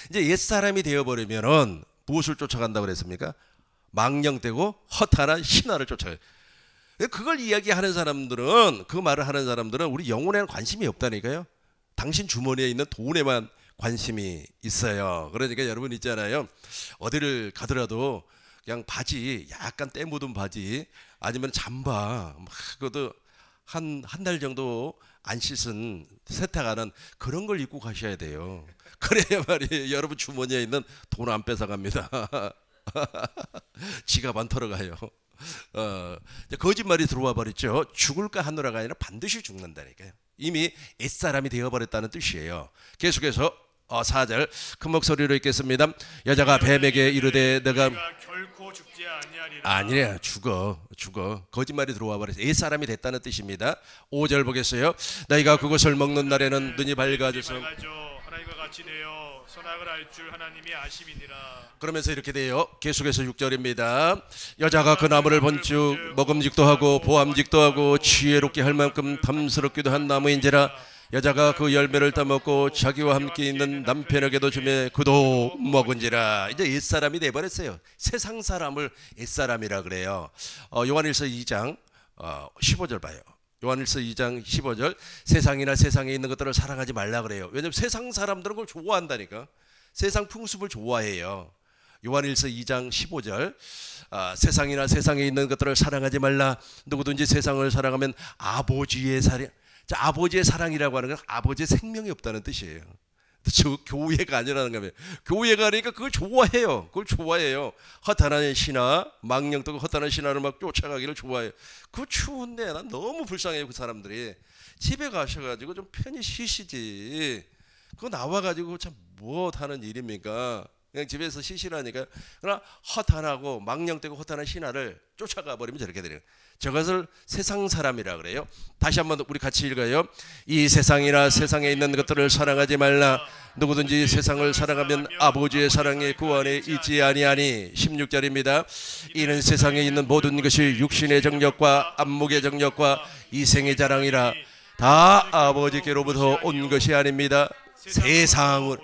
이제 옛사람이 되어버리면은 무엇을 쫓아간다고 그랬습니까? 망령되고 허탄한 신화를 쫓아가요. 그걸 이야기하는 사람들은, 그 말을 하는 사람들은 우리 영혼에는 관심이 없다니까요. 당신 주머니에 있는 돈에만 관심이 있어요. 그러니까 여러분 있잖아요. 어디를 가더라도 그냥 바지, 약간 때 묻은 바지, 아니면 잠바, 그것도 한 달 정도 안 씻은 세탁하는 그런 걸 입고 가셔야 돼요. 그래야 말이에요. 여러분 주머니에 있는 돈 안 뺏어갑니다. 지갑 안 털어가요. 거짓말이 들어와 버렸죠. 죽을까 하노라가 아니라 반드시 죽는다니까요. 이미 옛사람이 되어버렸다는 뜻이에요. 계속해서 4절 큰 목소리로 읽겠습니다. 여자가 뱀에게 이르되 너가 결코 죽지 아니하리라. 아니래, 죽어. 거짓말이 들어와 버려서 옛사람이 됐다는 뜻입니다. 5절 보겠어요. 너희가 그것을 먹는 날에는 눈이 밝아져서 하나님과 같이 되어 선악을 알 줄 하나님이 아심이니라. 그러면서 이렇게 돼요. 계속해서 6절입니다. 여자가 그 나무를 본즉 먹음직도 하고 보암직도 하고 지혜롭게 할 만큼 탐스럽기도 한 나무인지라. 여자가 그 열매를 따먹고 자기와 함께 있는 남편에게도 주매 그도 먹은지라. 이제 옛사람이 돼버렸어요. 세상 사람을 옛사람이라 그래요. 요한일서 2장 15절 봐요. 요한일서 2장 15절 세상이나 세상에 있는 것들을 사랑하지 말라 그래요. 왜냐하면 세상 사람들은 그걸 좋아한다니까. 세상 풍습을 좋아해요. 요한일서 2장 15절 세상이나 세상에 있는 것들을 사랑하지 말라. 누구든지 세상을 사랑하면 아버지의 사랑, 아버지의 사랑이라고 하는 건 아버지의 생명이 없다는 뜻이에요. 저 교회가 아니라는 거면 교회가 아니니까 그걸 좋아해요. 그걸 좋아해요. 허탄한 신하, 망령되고 허탄한 신하를 막 쫓아가기를 좋아해요. 그거 추운데 난 너무 불쌍해요. 그 사람들이 집에 가셔가지고 좀 편히 쉬시지. 그거 나와가지고 참 무엇하는 일입니까? 그냥 집에서 쉬시라니까. 그러나 허탄하고 망령되고 허탄한 신하를 쫓아가 버리면 저렇게 되는 거예요. 저것을 세상 사람이라 그래요. 다시 한번 우리 같이 읽어요. 이 세상이나 세상에 있는 것들을 사랑하지 말라. 누구든지 세상을 사랑하면 아버지의 사랑이 그 안에 있지 아니하니. 16절입니다. 이는 세상에 있는 모든 것이 육신의 정력과 안목의 정력과 이생의 자랑이라. 다 아버지께로부터 온 것이 아닙니다. 세상을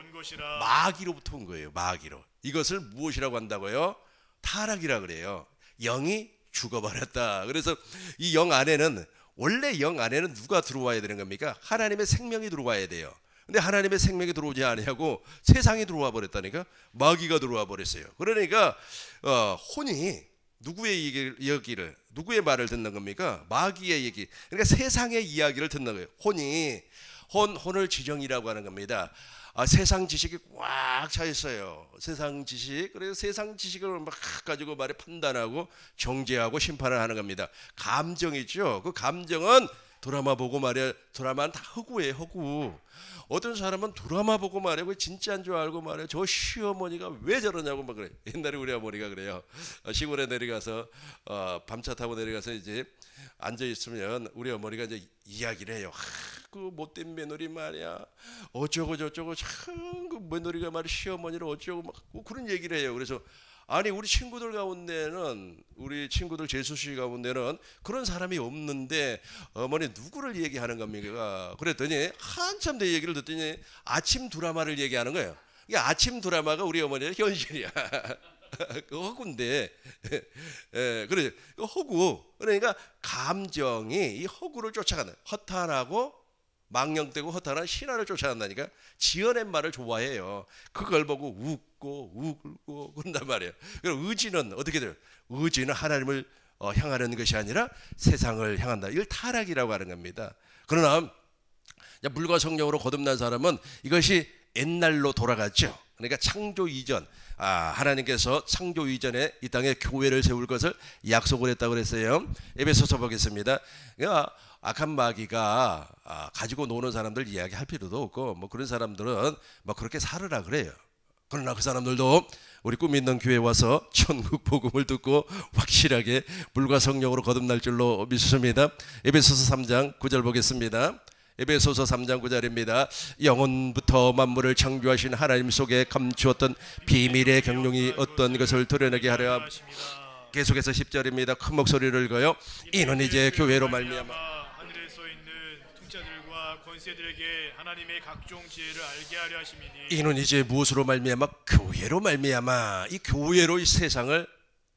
마귀로부터 온 거예요. 마귀로. 이것을 무엇이라고 한다고요? 타락이라 그래요. 영이 죽어버렸다. 그래서 이 영 안에는 원래 영 안에는 누가 들어와야 되는 겁니까? 하나님의 생명이 들어와야 돼요. 근데 하나님의 생명이 들어오지 아니하고 세상이 들어와 버렸다니까. 마귀가 들어와 버렸어요. 그러니까 혼이 누구의 얘기를 누구의 말을 듣는 겁니까? 마귀의 얘기. 그러니까 세상의 이야기를 듣는 거예요. 혼을 지정이라고 하는 겁니다. 세상 지식이 꽉 차 있어요. 세상 지식. 그래서 세상 지식을 막 가지고 말에 판단하고 정죄하고 심판을 하는 겁니다. 감정이죠. 그 감정은 드라마 보고 말이야. 드라마는 다 허구예요. 허구. 어떤 사람은 드라마 보고 말이야. 그 진짜인 줄 알고 말이야. 저 시어머니가 왜 저러냐고 막 그래. 옛날에 우리 어머니가 그래요. 시골에 내려가서 밤차 타고 내려가서 이제 앉아 있으면 우리 어머니가 이제 이야기를 해요. 그 못된 며느리 말이야. 어쩌고 저쩌고 참 그 며느리가 말이야 시어머니를 어쩌고 막 그런 얘기를 해요. 그래서 아니 우리 친구들 가운데는 우리 친구들 재수 씨 가운데는 그런 사람이 없는데 어머니 누구를 얘기하는 겁니까? 그랬더니 한참 내 얘기를 듣더니 아침 드라마를 얘기하는 거예요. 이게 아침 드라마가 우리 어머니의 현실이야. 그 허구인데, 그래, 그 허구. 그러니까 감정이 이 허구를 쫓아간다. 허탄하고 망령되고 허탄한 신화를 쫓아간다니까. 지어낸 말을 좋아해요. 그걸 보고 웃고 울고 그런단 말이에요. 그럼 의지는 어떻게 돼요? 의지는 하나님을 향하는 것이 아니라 세상을 향한다. 이걸 타락이라고 하는 겁니다. 그러나 물과 성령으로 거듭난 사람은 이것이 옛날로 돌아갔죠. 그러니까 창조 이전, 하나님께서 창조 이전에 이 땅에 교회를 세울 것을 약속을 했다고 그랬어요. 에베소서 보겠습니다. 그러니까 악한 마귀가 가지고 노는 사람들 이야기할 필요도 없고 뭐 그런 사람들은 뭐 그렇게 살으라 그래요. 그러나 그 사람들도 우리 꿈 있는 교회에 와서 천국 복음을 듣고 확실하게 물과 성령으로 거듭날 줄로 믿습니다. 에베소서 3장 9절 보겠습니다. 에베소서 3장 9절입니다. 영원부터 만물을 창조하신 하나님 속에 감추었던 비밀의 경륜이 어떤 것을 드러내게 하려. 계속해서 10절입니다. 큰 목소리를 읽어요. 이는 이제 교회로 말미암아 하늘에 서 있는 통치자들과 권세들에게 하나님의 각종 지혜를 알게 하려 하심이니. 이는 이제 무엇으로 말미암아? 교회로 말미암아. 이 교회로 이 세상을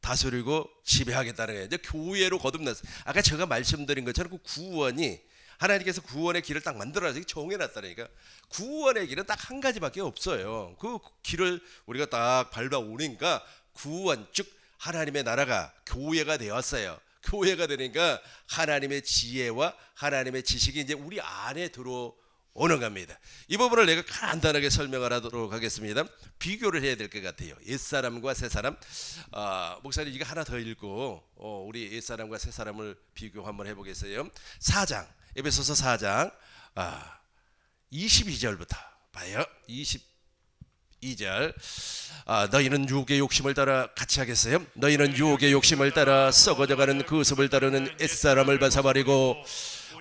다스리고 지배하겠다는 거예요. 이제 교회로 거듭났어요. 아까 제가 말씀드린 것처럼 그 구원이 하나님께서 구원의 길을 딱 만들어서 정해놨다니까. 구원의 길은 딱 한 가지밖에 없어요. 그 길을 우리가 딱 밟아오니까 구원, 즉 하나님의 나라가 교회가 되었어요. 교회가 되니까 하나님의 지혜와 하나님의 지식이 이제 우리 안에 들어오는 겁니다. 이 부분을 내가 간단하게 설명을 하도록 하겠습니다. 비교를 해야 될 것 같아요. 옛사람과 새사람. 목사님 이거 하나 더 읽고 우리 옛사람과 새사람을 비교 한번 해보겠어요. 4장 에베소서 4장 22절부터 봐요. 22절. 너희는 유혹의 욕심을 따라 같이 하겠어요? 너희는 유혹의 욕심을 따라 썩어져가는 그 습을 따르는 옛사람을 벗어버리고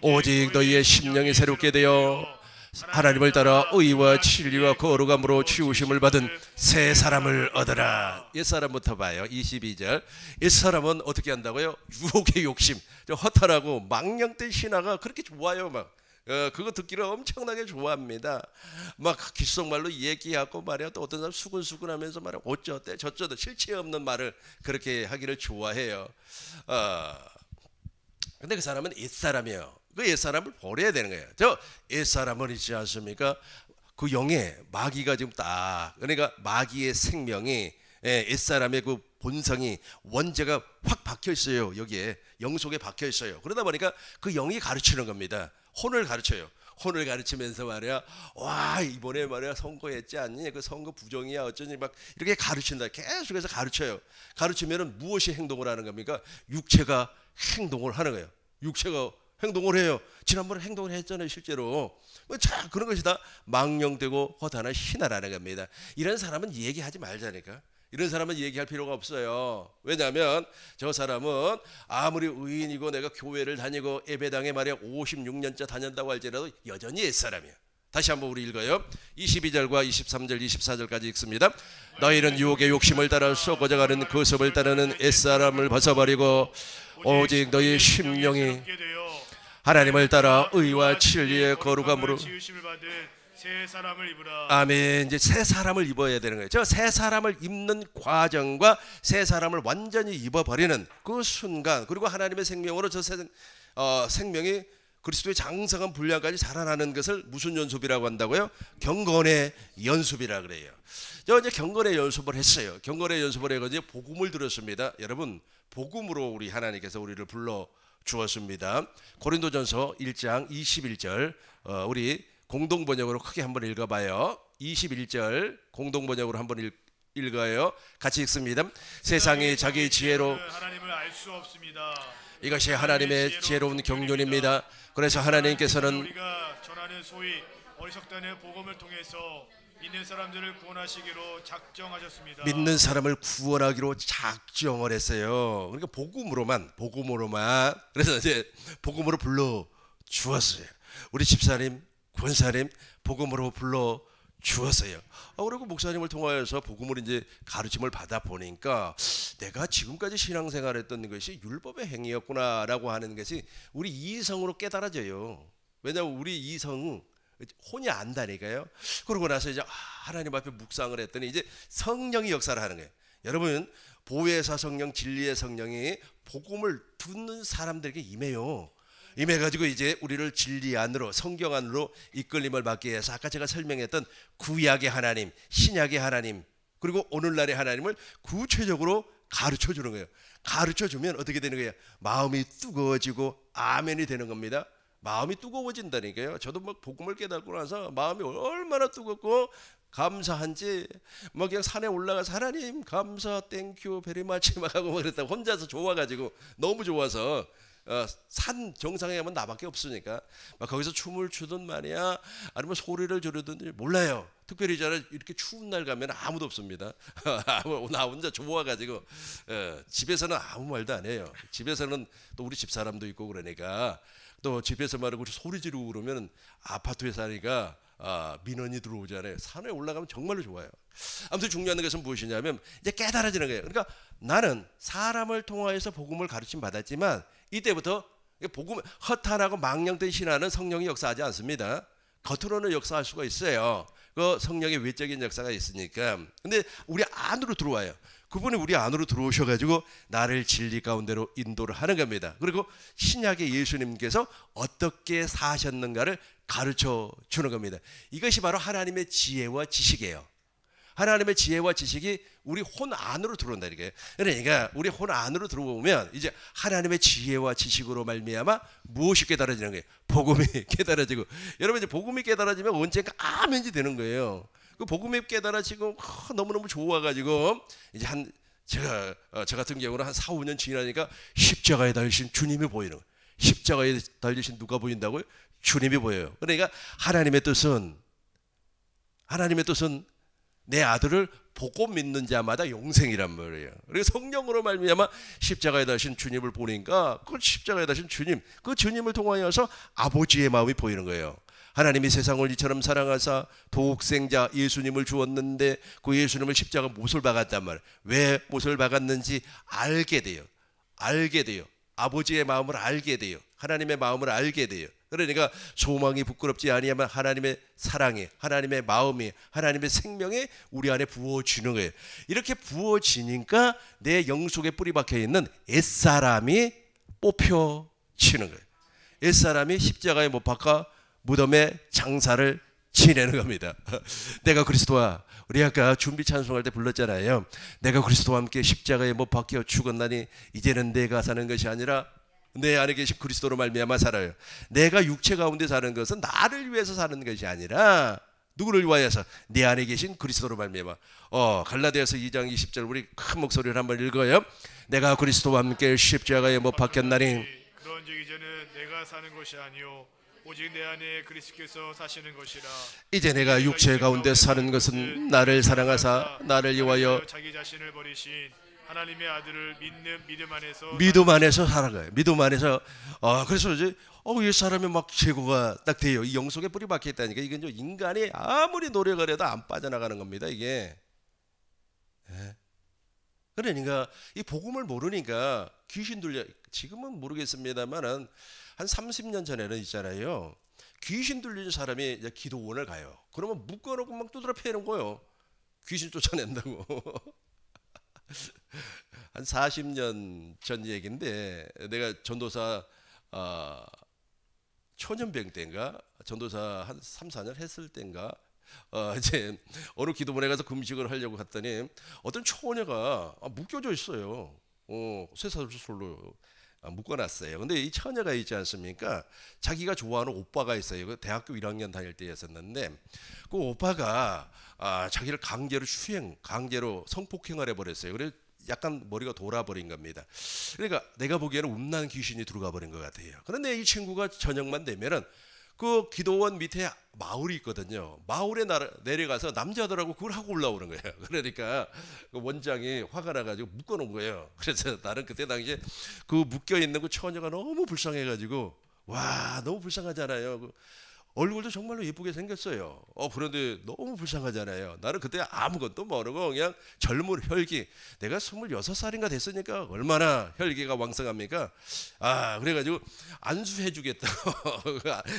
오직 너희의 심령이 새롭게 되어 하나님을 따라 의와 진리와 거룩함으로 치우심을 받은 새 사람을 얻어라. 옛사람부터 봐요. 22절. 옛사람은 어떻게 한다고요? 유혹의 욕심, 허탈하고 망령된 신화가 그렇게 좋아요. 막 그거 듣기를 엄청나게 좋아합니다. 막 귓속말로 얘기하고 말이야. 또 어떤 사람 수근수근하면서 말이야. 어쩌대 저쩌대 실체 없는 말을 그렇게 하기를 좋아해요. 근데 그 사람은 옛사람이에요. 그 옛사람을 버려야 되는 거예요. 저 옛사람은 있지 않습니까? 그 영에 마귀가 지금 딱, 그러니까 마귀의 생명이, 옛사람의 그 본성이, 원죄가 확 박혀 있어요. 여기에 영 속에 박혀 있어요. 그러다 보니까 그 영이 가르치는 겁니다. 혼을 가르쳐요. 혼을 가르치면서 말이야, 와 이번에 말이야 선거했지 않니? 그 선거 부정이야 어쩌니 막 이렇게 가르친다. 계속해서 가르쳐요. 가르치면은 무엇이 행동을 하는 겁니까? 육체가 행동을 하는 거예요. 육체가 행동을 해요. 지난번에 행동을 했잖아요. 실제로. 자, 그런 것이 다 망령되고 허탄한 신하라는 겁니다. 이런 사람은 얘기하지 말자니까. 이런 사람은 얘기할 필요가 없어요. 왜냐하면 저 사람은 아무리 의인이고 내가 교회를 다니고 예배당에 말이야 56년째 다녔다고 할지라도 여전히 옛사람이야. 다시 한번 우리 읽어요. 22절과 23절 24절까지 읽습니다. 너희는 유혹의 욕심을 따라 썩어져가는 그 습을 따르는 옛사람을 벗어버리고 오직 너희 심령이 하나님을 따라 의와 진리의 거룩함으로 지으심을 받은 새 사람을 입으라. 아멘. 이제 새 사람을 입어야 되는 거예요. 저 새 사람을 입는 과정과 새 사람을 완전히 입어버리는 그 순간, 그리고 하나님의 생명으로 저 생명이 그리스도의 장성한 분량까지 자라나는 것을 무슨 연습이라고 한다고요? 경건의 연습이라 그래요. 저 이제 경건의 연습을 했어요. 경건의 연습을 해가지고 복음을 들었습니다. 여러분, 복음으로 우리 하나님께서 우리를 불러 주었습니다. 고린도전서 1장 21절 우리 공동번역으로 크게 한번 읽어봐요. 21절 공동번역으로 한번 읽어요. 같이 읽습니다. 세상이 자기 지혜로 하나님을 알 수 없습니다. 이것이 하나님의 지혜로운 경륜입니다. 그래서 하나님께서는 우리가 전하는 소위 어리석다는 복음을 통해서 믿는 사람들을 구원하시기로 작정하셨습니다. 믿는 사람을 구원하기로 작정을 했어요. 그러니까 복음으로만 그래서 이제 복음으로 불러 주었어요. 우리 집사님, 권사님 복음으로 불러 주었어요. 그리고 목사님을 통하여서 복음을 이제 가르침을 받아 보니까 내가 지금까지 신앙생활했던 것이 율법의 행위였구나라고 하는 것이 우리 이성으로 깨달아져요. 왜냐하면 우리 이성 혼이 안다니까요. 그러고 나서 이제 하나님 앞에 묵상을 했더니 이제 성령이 역사를 하는 거예요. 여러분, 보혜사 성령, 진리의 성령이 복음을 듣는 사람들에게 임해요. 임해가지고 이제 우리를 진리 안으로, 성경 안으로 이끌림을 받게 해서 아까 제가 설명했던 구약의 하나님, 신약의 하나님, 그리고 오늘날의 하나님을 구체적으로 가르쳐 주는 거예요. 가르쳐 주면 어떻게 되는 거예요? 마음이 뜨거워지고 아멘이 되는 겁니다. 마음이 뜨거워진다니까요. 저도 막 복음을 깨닫고 나서 마음이 얼마나 뜨겁고 감사한지 뭐 그냥 산에 올라가서 하나님 감사 땡큐 베리마치 막 하고 그랬다. 혼자서 좋아가지고 너무 좋아서 산 정상에 가면 나밖에 없으니까 막 거기서 춤을 추든 말이야 아니면 소리를 지르든 몰라요. 특별히 저는 이렇게 추운 날 가면 아무도 없습니다. 나 혼자 좋아가지고 집에서는 아무 말도 안 해요. 집에서는 또 우리 집사람도 있고 그러니까 또 집에서 말하고 소리 지르고 그러면 아파트에 사니까 민원이 들어오잖아요. 산에 올라가면 정말로 좋아요. 아무튼 중요한 것은 무엇이냐면 이제 깨달아지는 거예요. 그러니까 나는 사람을 통하여서 복음을 가르침 받았지만 이때부터 복음 허탄하고 망령된 신하는 성령이 역사하지 않습니다. 겉으로는 역사할 수가 있어요. 그 성령의 외적인 역사가 있으니까. 근데 우리 안으로 들어와요. 그분이 우리 안으로 들어오셔가지고 나를 진리 가운데로 인도를 하는 겁니다. 그리고 신약의 예수님께서 어떻게 사셨는가를 가르쳐 주는 겁니다. 이것이 바로 하나님의 지혜와 지식이에요. 하나님의 지혜와 지식이 우리 혼 안으로 들어온다 이게. 그러니까 우리 혼 안으로 들어오면 이제 하나님의 지혜와 지식으로 말미암아 무엇이 깨달아지는 거예요? 복음이 깨달아지고. 여러분 이제 복음이 깨달아지면 언젠가 아멘이 되는 거예요. 그 복음이 깨달아지고 너무너무 좋아가지고 이제 제가 저 같은 경우는 한 4, 5년 지나니까 십자가에 달리신 주님이 보이는 거예요. 십자가에 달리신 누가 보인다고요? 주님이 보여요. 그러니까 하나님의 뜻은 내 아들을 보고 믿는 자마다 영생이란 말이에요. 그리고 성령으로 말미암아 십자가에 달리신 주님을 보니까 그 십자가에 달리신 주님, 그 주님을 통하여서 아버지의 마음이 보이는 거예요. 하나님이 세상을 이처럼 사랑하사 독생자 예수님을 주었는데 그 예수님을 십자가 못을 박았단 말이에요. 왜 못을 박았는지 알게 돼요. 아버지의 마음을 알게 돼요. 하나님의 마음을 알게 돼요. 그러니까 소망이 부끄럽지 아니하면 하나님의 사랑이, 하나님의 마음이, 하나님의 생명이 우리 안에 부어지는 거예요. 이렇게 부어지니까 내 영속에 뿌리 박혀 있는 옛사람이 뽑혀지는 거예요. 옛사람이 십자가에 못 박아 무덤에 장사를 지내는 겁니다. 내가 그리스도와, 우리 아까 준비 찬송할 때 불렀잖아요. 내가 그리스도와 함께 십자가에 못 박혀 죽었나니 이제는 내가 사는 것이 아니라 내 안에 계신 그리스도로 말미암아 살아요. 내가 육체 가운데 사는 것은 나를 위해서 사는 것이 아니라 누구를 위하여서? 내 안에 계신 그리스도로 말미암아. 갈라디아서 2장 20절 우리 큰 목소리를 한번 읽어요. 내가 그리스도와 함께 십자가에 못 박혔나니 그런즉 이제는 내가 사는 것이 아니요 오직 내 안에 그리스도께서 사시는 것이라. 이제 내가 육체 가운데 사는 것은 나를 사랑하사 나를 위하여 자기 자신을 버리신 하나님의 아들을 믿는 믿음 안에서 살아가요. 믿음 안에서. 그래서 이제 옛 사람이 막 제거가 딱 돼요. 이 영속에 뿌리 박혀 있다니까. 이건 인간이 아무리 노력을 해도 안 빠져나가는 겁니다. 이게. 그러니까 이 복음을 모르니까 귀신 들려. 지금은 모르겠습니다만은 한 30년 전에는 있잖아요. 귀신 들린 사람이 이제 기도원을 가요. 그러면 묶어놓고 막 두드려 패는 거예요. 귀신 쫓아낸다고. 한 40년 전 얘기인데 내가 전도사 초년병 때인가 전도사 한 3, 4년 했을 때인가 이제 어느 기도원에 가서 금식을 하려고 갔더니 어떤 처녀가 묶여져 있어요. 쇠사슬로 묶어놨어요. 근데 이 처녀가 있지 않습니까? 자기가 좋아하는 오빠가 있어요. 그 대학교 1학년 다닐 때였었는데 그 오빠가 자기를 강제로 성폭행을 해버렸어요. 그래서 약간 머리가 돌아버린 겁니다. 그러니까 내가 보기에는 음란 귀신이 들어가 버린 것 같아요. 그런데 이 친구가 저녁만 되면은 그 기도원 밑에 마을이 있거든요. 마을에 내려가서 남자들하고 그걸 하고 올라오는 거예요. 그러니까 그 원장이 화가 나가지고 묶어놓은 거예요. 그래서 나는 그때 당시에 그 묶여있는 그 처녀가 너무 불쌍해가지고 와 너무 불쌍하잖아요. 얼굴도 정말로 예쁘게 생겼어요. 그런데 너무 불쌍하잖아요. 나는 그때 아무것도 모르고 그냥 젊은 혈기. 내가 26살인가 됐으니까 얼마나 혈기가 왕성합니까? 그래가지고 안수해주겠다고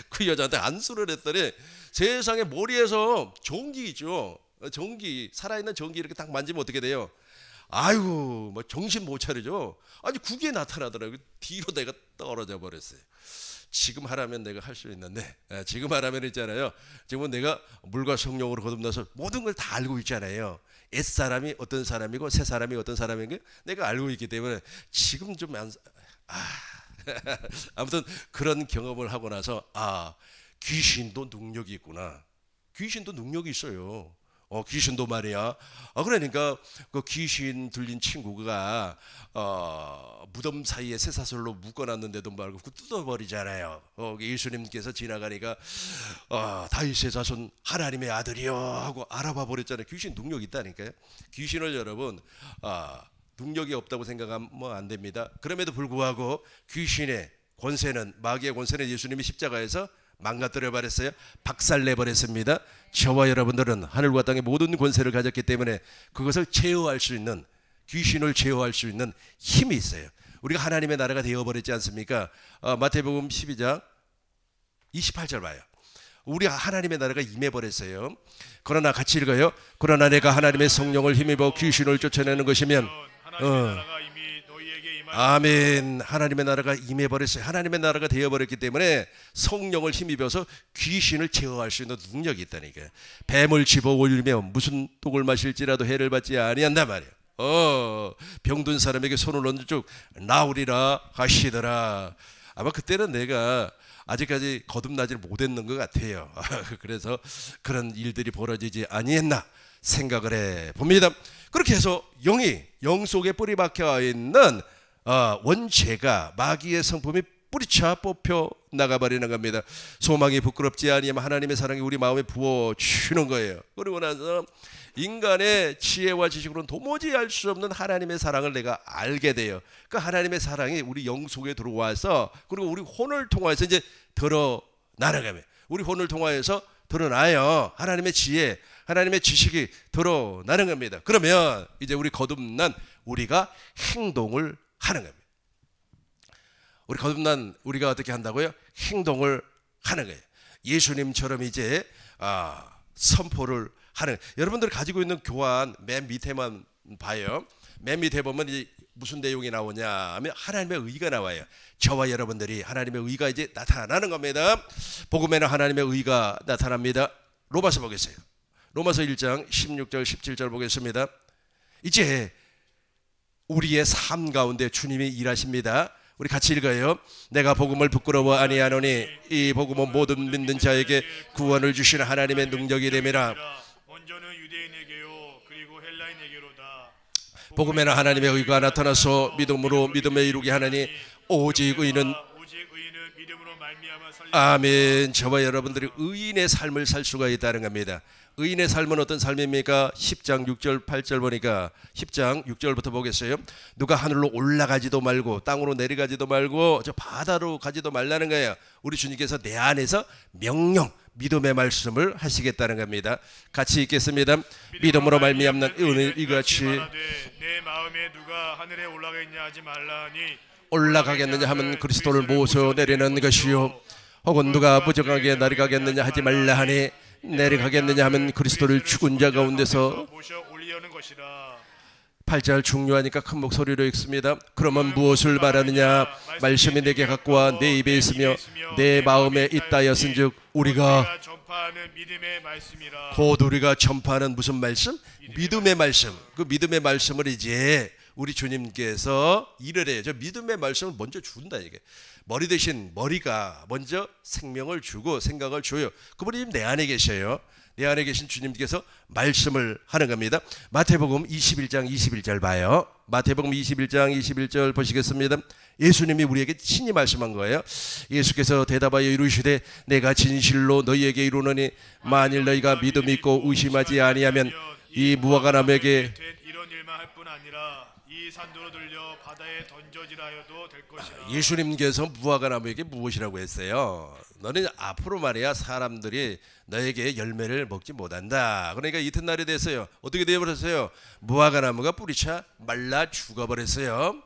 그 여자한테 안수를 했더니 세상에 머리에서 전기 있죠. 전기, 살아있는 전기 이렇게 딱 만지면 어떻게 돼요? 아이고, 뭐 정신 못 차리죠. 아니 그게 나타나더라고요. 뒤로 내가 떨어져 버렸어요. 지금 하라면 내가 할 수 있는데 지금 하라면 있잖아요. 지금은 내가 물과 성령으로 거듭나서 모든 걸 다 알고 있잖아요. 옛사람이 어떤 사람이고 새 사람이 어떤 사람인가 내가 알고 있기 때문에 지금 좀 아무튼 그런 경험을 하고 나서 귀신도 능력이 있구나. 귀신도 능력이 있어요. 귀신도 말이야. 그러니까 그 귀신 들린 친구가 무덤 사이에 쇠사슬로 묶어놨는데도 말고 그 뜯어버리잖아요. 예수님께서 지나가니까 다윗의 자손 하나님의 아들이요 하고 알아봐 버렸잖아요. 귀신 능력이 있다니까요. 귀신을 여러분 능력이 없다고 생각하면 안 됩니다. 그럼에도 불구하고 귀신의 권세는, 마귀의 권세는 예수님이 십자가에서 망가뜨려 버렸어요. 박살내 버렸습니다. 저와 여러분들은 하늘과 땅의 모든 권세를 가졌기 때문에 그것을 제어할 수 있는, 귀신을 제어할 수 있는 힘이 있어요. 우리가 하나님의 나라가 되어버렸지 않습니까? 마태복음 12장 28절 봐요. 우리가 하나님의 나라가 임해버렸어요. 그러나 같이 읽어요. 그러나 내가 하나님의 성령을 힘입어 귀신을 쫓아내는 것이면 하나님의 나라가 이미 너희에게 아멘. 하나님의 나라가 임해버렸어요. 하나님의 나라가 되어버렸기 때문에 성령을 힘입어서 귀신을 제어할 수 있는 능력이 있다니까. 뱀을 집어 올리며 무슨 독을 마실지라도 해를 받지 아니한단 말이에요. 병든 사람에게 손을 얹은 쭉 나으리라 하시더라. 아마 그때는 내가 아직까지 거듭나지를 못했는 것 같아요. 그래서 그런 일들이 벌어지지 아니했나 생각을 해봅니다. 그렇게 해서 영 속에 뿌리 박혀 있는 원죄가 마귀의 성품이 뿌리쳐 뽑혀 나가버리는 겁니다. 소망이 부끄럽지 아니하면 하나님의 사랑이 우리 마음에 부어주는 거예요. 그리고 나서 인간의 지혜와 지식으로는 도무지 알 수 없는 하나님의 사랑을 내가 알게 돼요. 그 하나님의 사랑이 우리 영 속에 들어와서 그리고 우리 혼을 통해서 이제 드러나는 겁니다. 우리 혼을 통하여서 드러나요. 하나님의 지혜, 하나님의 지식이 드러나는 겁니다. 그러면 이제 우리 거듭난 우리가 행동을 하는 겁니다. 우리 거듭난 우리가 어떻게 한다고요? 행동을 하는 거예요. 예수님처럼 이제 선포를 하는. 여러분들이 가지고 있는 교환 맨 밑에만 봐요. 맨 밑에 보면 이제 무슨 내용이 나오냐 하면 하나님의 의가 나와요. 저와 여러분들이 하나님의 의가 이제 나타나는 겁니다. 복음에는 하나님의 의가 나타납니다. 로마서 보겠어요. 로마서 1장 16절 17절 보겠습니다. 이제 우리의 삶 가운데 주님이 일하십니다. 우리 같이 읽어요. 내가 복음을 부끄러워 아니하노니 이 복음은 모든 믿는 자에게 구원을 주시는 하나님의 능력이 됨이라. 먼저는 유대인에게요 그리고 헬라인에게로다. 복음에는 하나님의 의가 나타나서 믿음으로 믿음에 이루게 하나니 오직 의인은 믿음으로 말미암아 살리. 아멘. 저와 여러분들이 의인의 삶을 살 수가 있다는 겁니다. 의인의 삶은 어떤 삶입니까? 10장 6절 8절 보니까 10장 6절부터 보겠어요. 누가 하늘로 올라가지도 말고 땅으로 내려가지도 말고 저 바다로 가지도 말라는 거예요. 우리 주님께서 내 안에서 명령 믿음의 말씀을 하시겠다는 겁니다. 같이 읽겠습니다. 믿음으로 말미암는 의는 이같이 내 마음에 누가 하늘에 올라가겠냐 하지 말라니 올라가겠느냐 하면 그리스도를 모셔 내리는 것이요 혹은 누가 부정하게 내려가겠느냐 하지 말라 하니 내려가겠느냐 하면 그리스도를 죽은 자 가운데서 모셔 올리려는 것이라. 8절 중요하니까 큰 목소리로 읽습니다. 그러면 무엇을 말하느냐? 말씀이 내게 갖고 와 내 입에 있으며 내 마음에 있다 하였은즉 우리가 전파하는 믿음의 말씀이라. 곧 우리가 전파하는 무슨 말씀? 믿음의 말씀. 그 믿음의 말씀을 이제 우리 주님께서 일을 해요. 저 믿음의 말씀을 먼저 준다 이게. 머리 대신 머리가 먼저 생명을 주고 생각을 줘요. 그분이 지금 내 안에 계셔요. 내 안에 계신 주님께서 말씀을 하는 겁니다. 마태복음 21장 21절 봐요. 마태복음 21장 21절 보시겠습니다. 예수님이 우리에게 친히 말씀한 거예요. 예수께서 대답하여 이르시되 내가 진실로 너희에게 이르노니 만일 너희가 믿음이 있고 의심하지 아니하면 이 무화과나무에게 이런 일만 할 뿐 아니라 이 산도로 들려 바다에 던져지라 하여도 될 것이라. 예수님께서 무화과나무에게 무엇이라고 했어요? 너는 앞으로 말이야 사람들이 너에게 열매를 먹지 못한다. 그러니까 이튿날이 됐어요. 어떻게 되어버렸어요? 무화과나무가 뿌리쳐 말라 죽어버렸어요.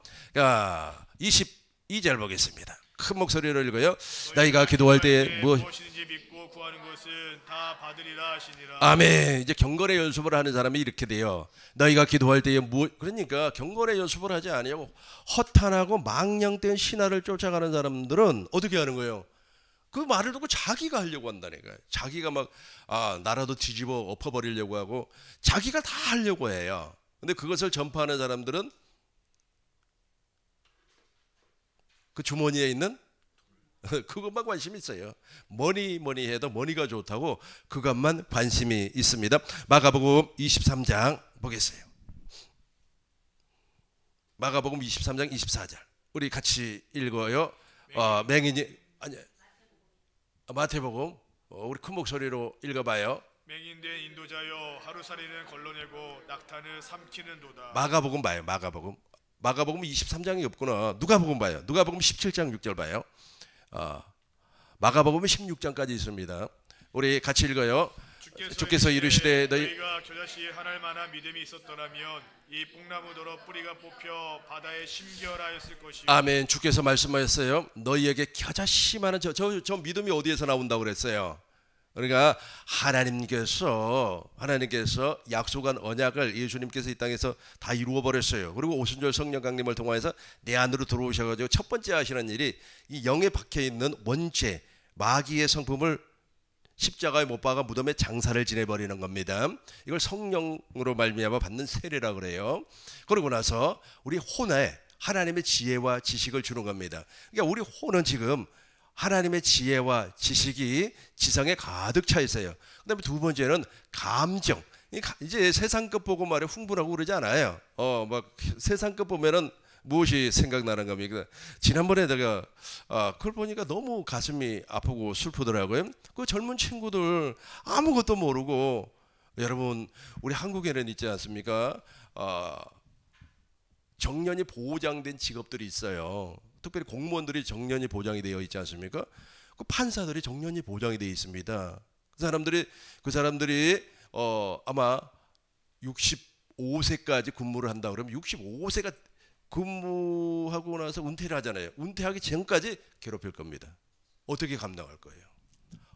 22절 보겠습니다. 큰 목소리로 읽어요. 너희가 기도할 때 무엇이든지 믿고 구하는 것은 다 받으리라 하시니라. 아멘. 이제 경건의 연습을 하는 사람이 이렇게 돼요. 너희가 기도할 때에 그러니까 경건의 연습을 하지 아니하고 허탄하고 망령된 신화를 쫓아가는 사람들은 어떻게 하는 거예요? 그 말을 듣고 자기가 하려고 한다니까. 자기가 막 나라도 뒤집어 엎어버리려고 하고 자기가 다 하려고 해요. 근데 그것을 전파하는 사람들은 그 주머니에 있는 그것만 관심이 있어요. 뭐니 해도 머니가 좋다고 그것만 관심이 있습니다. 마가복음 23장 보겠어요. 마가복음 23장 24절 우리 같이 읽어요. 마태복음 우리 큰 목소리로 읽어봐요. 맹인된 인도자여 하루살이는 걸러내고 낙타는 삼키는도다. 마가복음 봐요. 마가복음 23장이 없구나. 누가복음 봐요. 누가복음 17장 6절 봐요. 마가복음은 16장까지 있습니다. 우리 같이 읽어요. 주께서 이르시되 너희가 겨자씨에 한알 만한 믿음이 있었더라면 이 뽕나무더러 뿌리가 뽑혀 바다에 심겨라 하였을 것이요. 아멘. 주께서 말씀하셨어요. 너희에게 겨자씨만한 저 믿음이 어디에서 나온다고 그랬어요? 그러니까 하나님께서 약속한 언약을 예수님께서 이 땅에서 다 이루어 버렸어요. 그리고 오순절 성령 강림을 통해서 내 안으로 들어오셔가지고 첫 번째 하시는 일이 이 영에 박혀 있는 원죄 마귀의 성품을 십자가에 못 박아 무덤에 장사를 지내버리는 겁니다. 이걸 성령으로 말미암아 받는 세례라 그래요. 그러고 나서 우리 혼에 하나님의 지혜와 지식을 주는 겁니다. 그러니까 우리 혼은 지금 하나님의 지혜와 지식이 지성에 가득 차 있어요. 그다음에 두 번째는 감정. 이제 세상 것 보고 말에 흥분하고 그러지 않아요. 막 세상 것 보면은 무엇이 생각나는 겁니까? 지난번에 내가 그걸 보니까 너무 가슴이 아프고 슬프더라고요. 그 젊은 친구들 아무것도 모르고, 여러분 우리 한국에는 있지 않습니까? 정년이 보장된 직업들이 있어요. 특별히 공무원들이 정년이 보장이 되어 있지 않습니까? 그 판사들이 정년이 보장이 되어 있습니다. 그 사람들이 아마 65세까지 근무를 한다 그러면 65세가 근무하고 나서 은퇴를 하잖아요. 은퇴하기 전까지 괴롭힐 겁니다. 어떻게 감당할 거예요?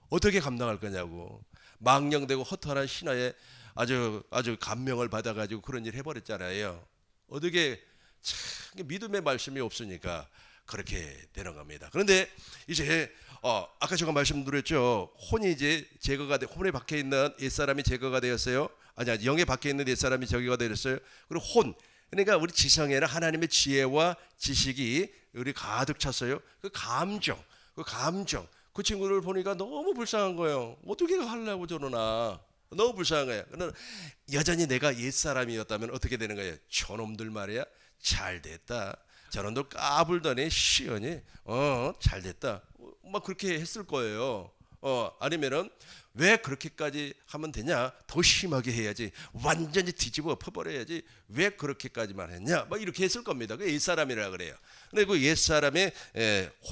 어떻게 감당할 거냐고. 망령되고 허탈한 신하에 아주 감명을 받아가지고 그런 일 해버렸잖아요. 어떻게 참 믿음의 말씀이 없으니까 그렇게 되는 겁니다. 그런데 이제 아까 제가 말씀드렸죠. 혼이 이제 제거가 혼에 박혀 있는 옛사람이 제거가 되었어요. 아니 영에 박혀 있는 옛사람이 제거가 되었어요. 그리고 혼, 그러니까 우리 지성에는 하나님의 지혜와 지식이 우리 가득 찼어요. 그 감정, 그 친구를 보니까 너무 불쌍한 거예요. 어떻게 하려고 저러나. 너무 불쌍한 거예요. 그러나 여전히 내가 옛사람이었다면 어떻게 되는 거예요? 저놈들 말이야. 잘 됐다. 저놈들 까불더니 시연이 잘 됐다. 막 그렇게 했을 거예요. 아니면은 왜 그렇게까지 하면 되냐? 더 심하게 해야지. 완전히 뒤집어 엎어버려야지. 왜 그렇게까지만 했냐? 막 이렇게 했을 겁니다. 그 옛사람이라 그래요. 근데 그 옛사람의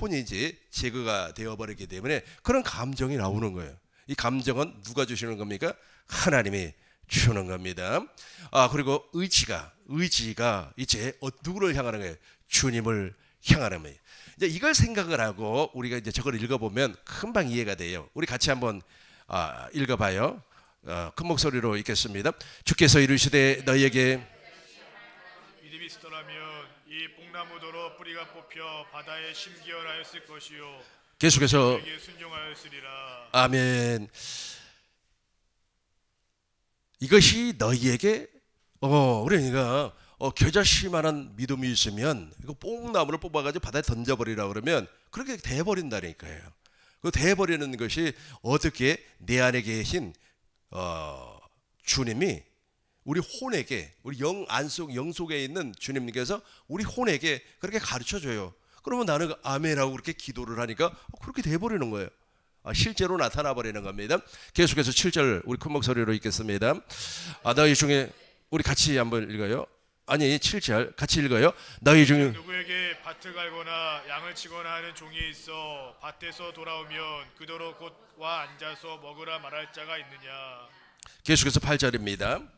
혼이지 제거가 되어버리기 때문에 그런 감정이 나오는 거예요. 이 감정은 누가 주시는 겁니까? 하나님이 주는 겁니다. 그리고 의지가 이제 누구를 향하는 거예요? 주님을 향하는 거예요. 이제 이걸 생각을 하고 우리가 이제 저걸 읽어보면 금방 이해가 돼요. 우리 같이 한번 읽어봐요. 큰 목소리로 읽겠습니다. 주께서 이르시되 너희에게 믿음이 있더라면 이 뽕나무도로 뿌리가 뽑혀 바다에 심기어라였을 것이요 계속해서 너희에게 순종하였으리라. 아멘. 이것이 너희에게 그러니까 겨자씨만한 믿음이 있으면 이거 뽕나무를 뽑아가지고 바다에 던져버리라 그러면 그렇게 돼버린다니까요. 그 돼버리는 것이 어떻게 내 안에 계신 주님이 우리 혼에게, 우리 영 속에 있는 주님께서 우리 혼에게 그렇게 가르쳐줘요. 그러면 나는 아멘하고 그렇게 기도를 하니까 그렇게 돼버리는 거예요. 실제로 나타나 버리는 겁니다. 계속해서 7절 우리 큰 목소리로 읽겠습니다. 너희 중에 우리 같이 한번 읽어요. 아니 7절 같이 읽어요. 너희 중에 누구에게 밭을 갈거나 양을 치거나 하는 종이 있어 밭에서 돌아오면 그대로 곧 와 앉아서 먹으라 말할 자가 있느냐. 계속해서 8절입니다.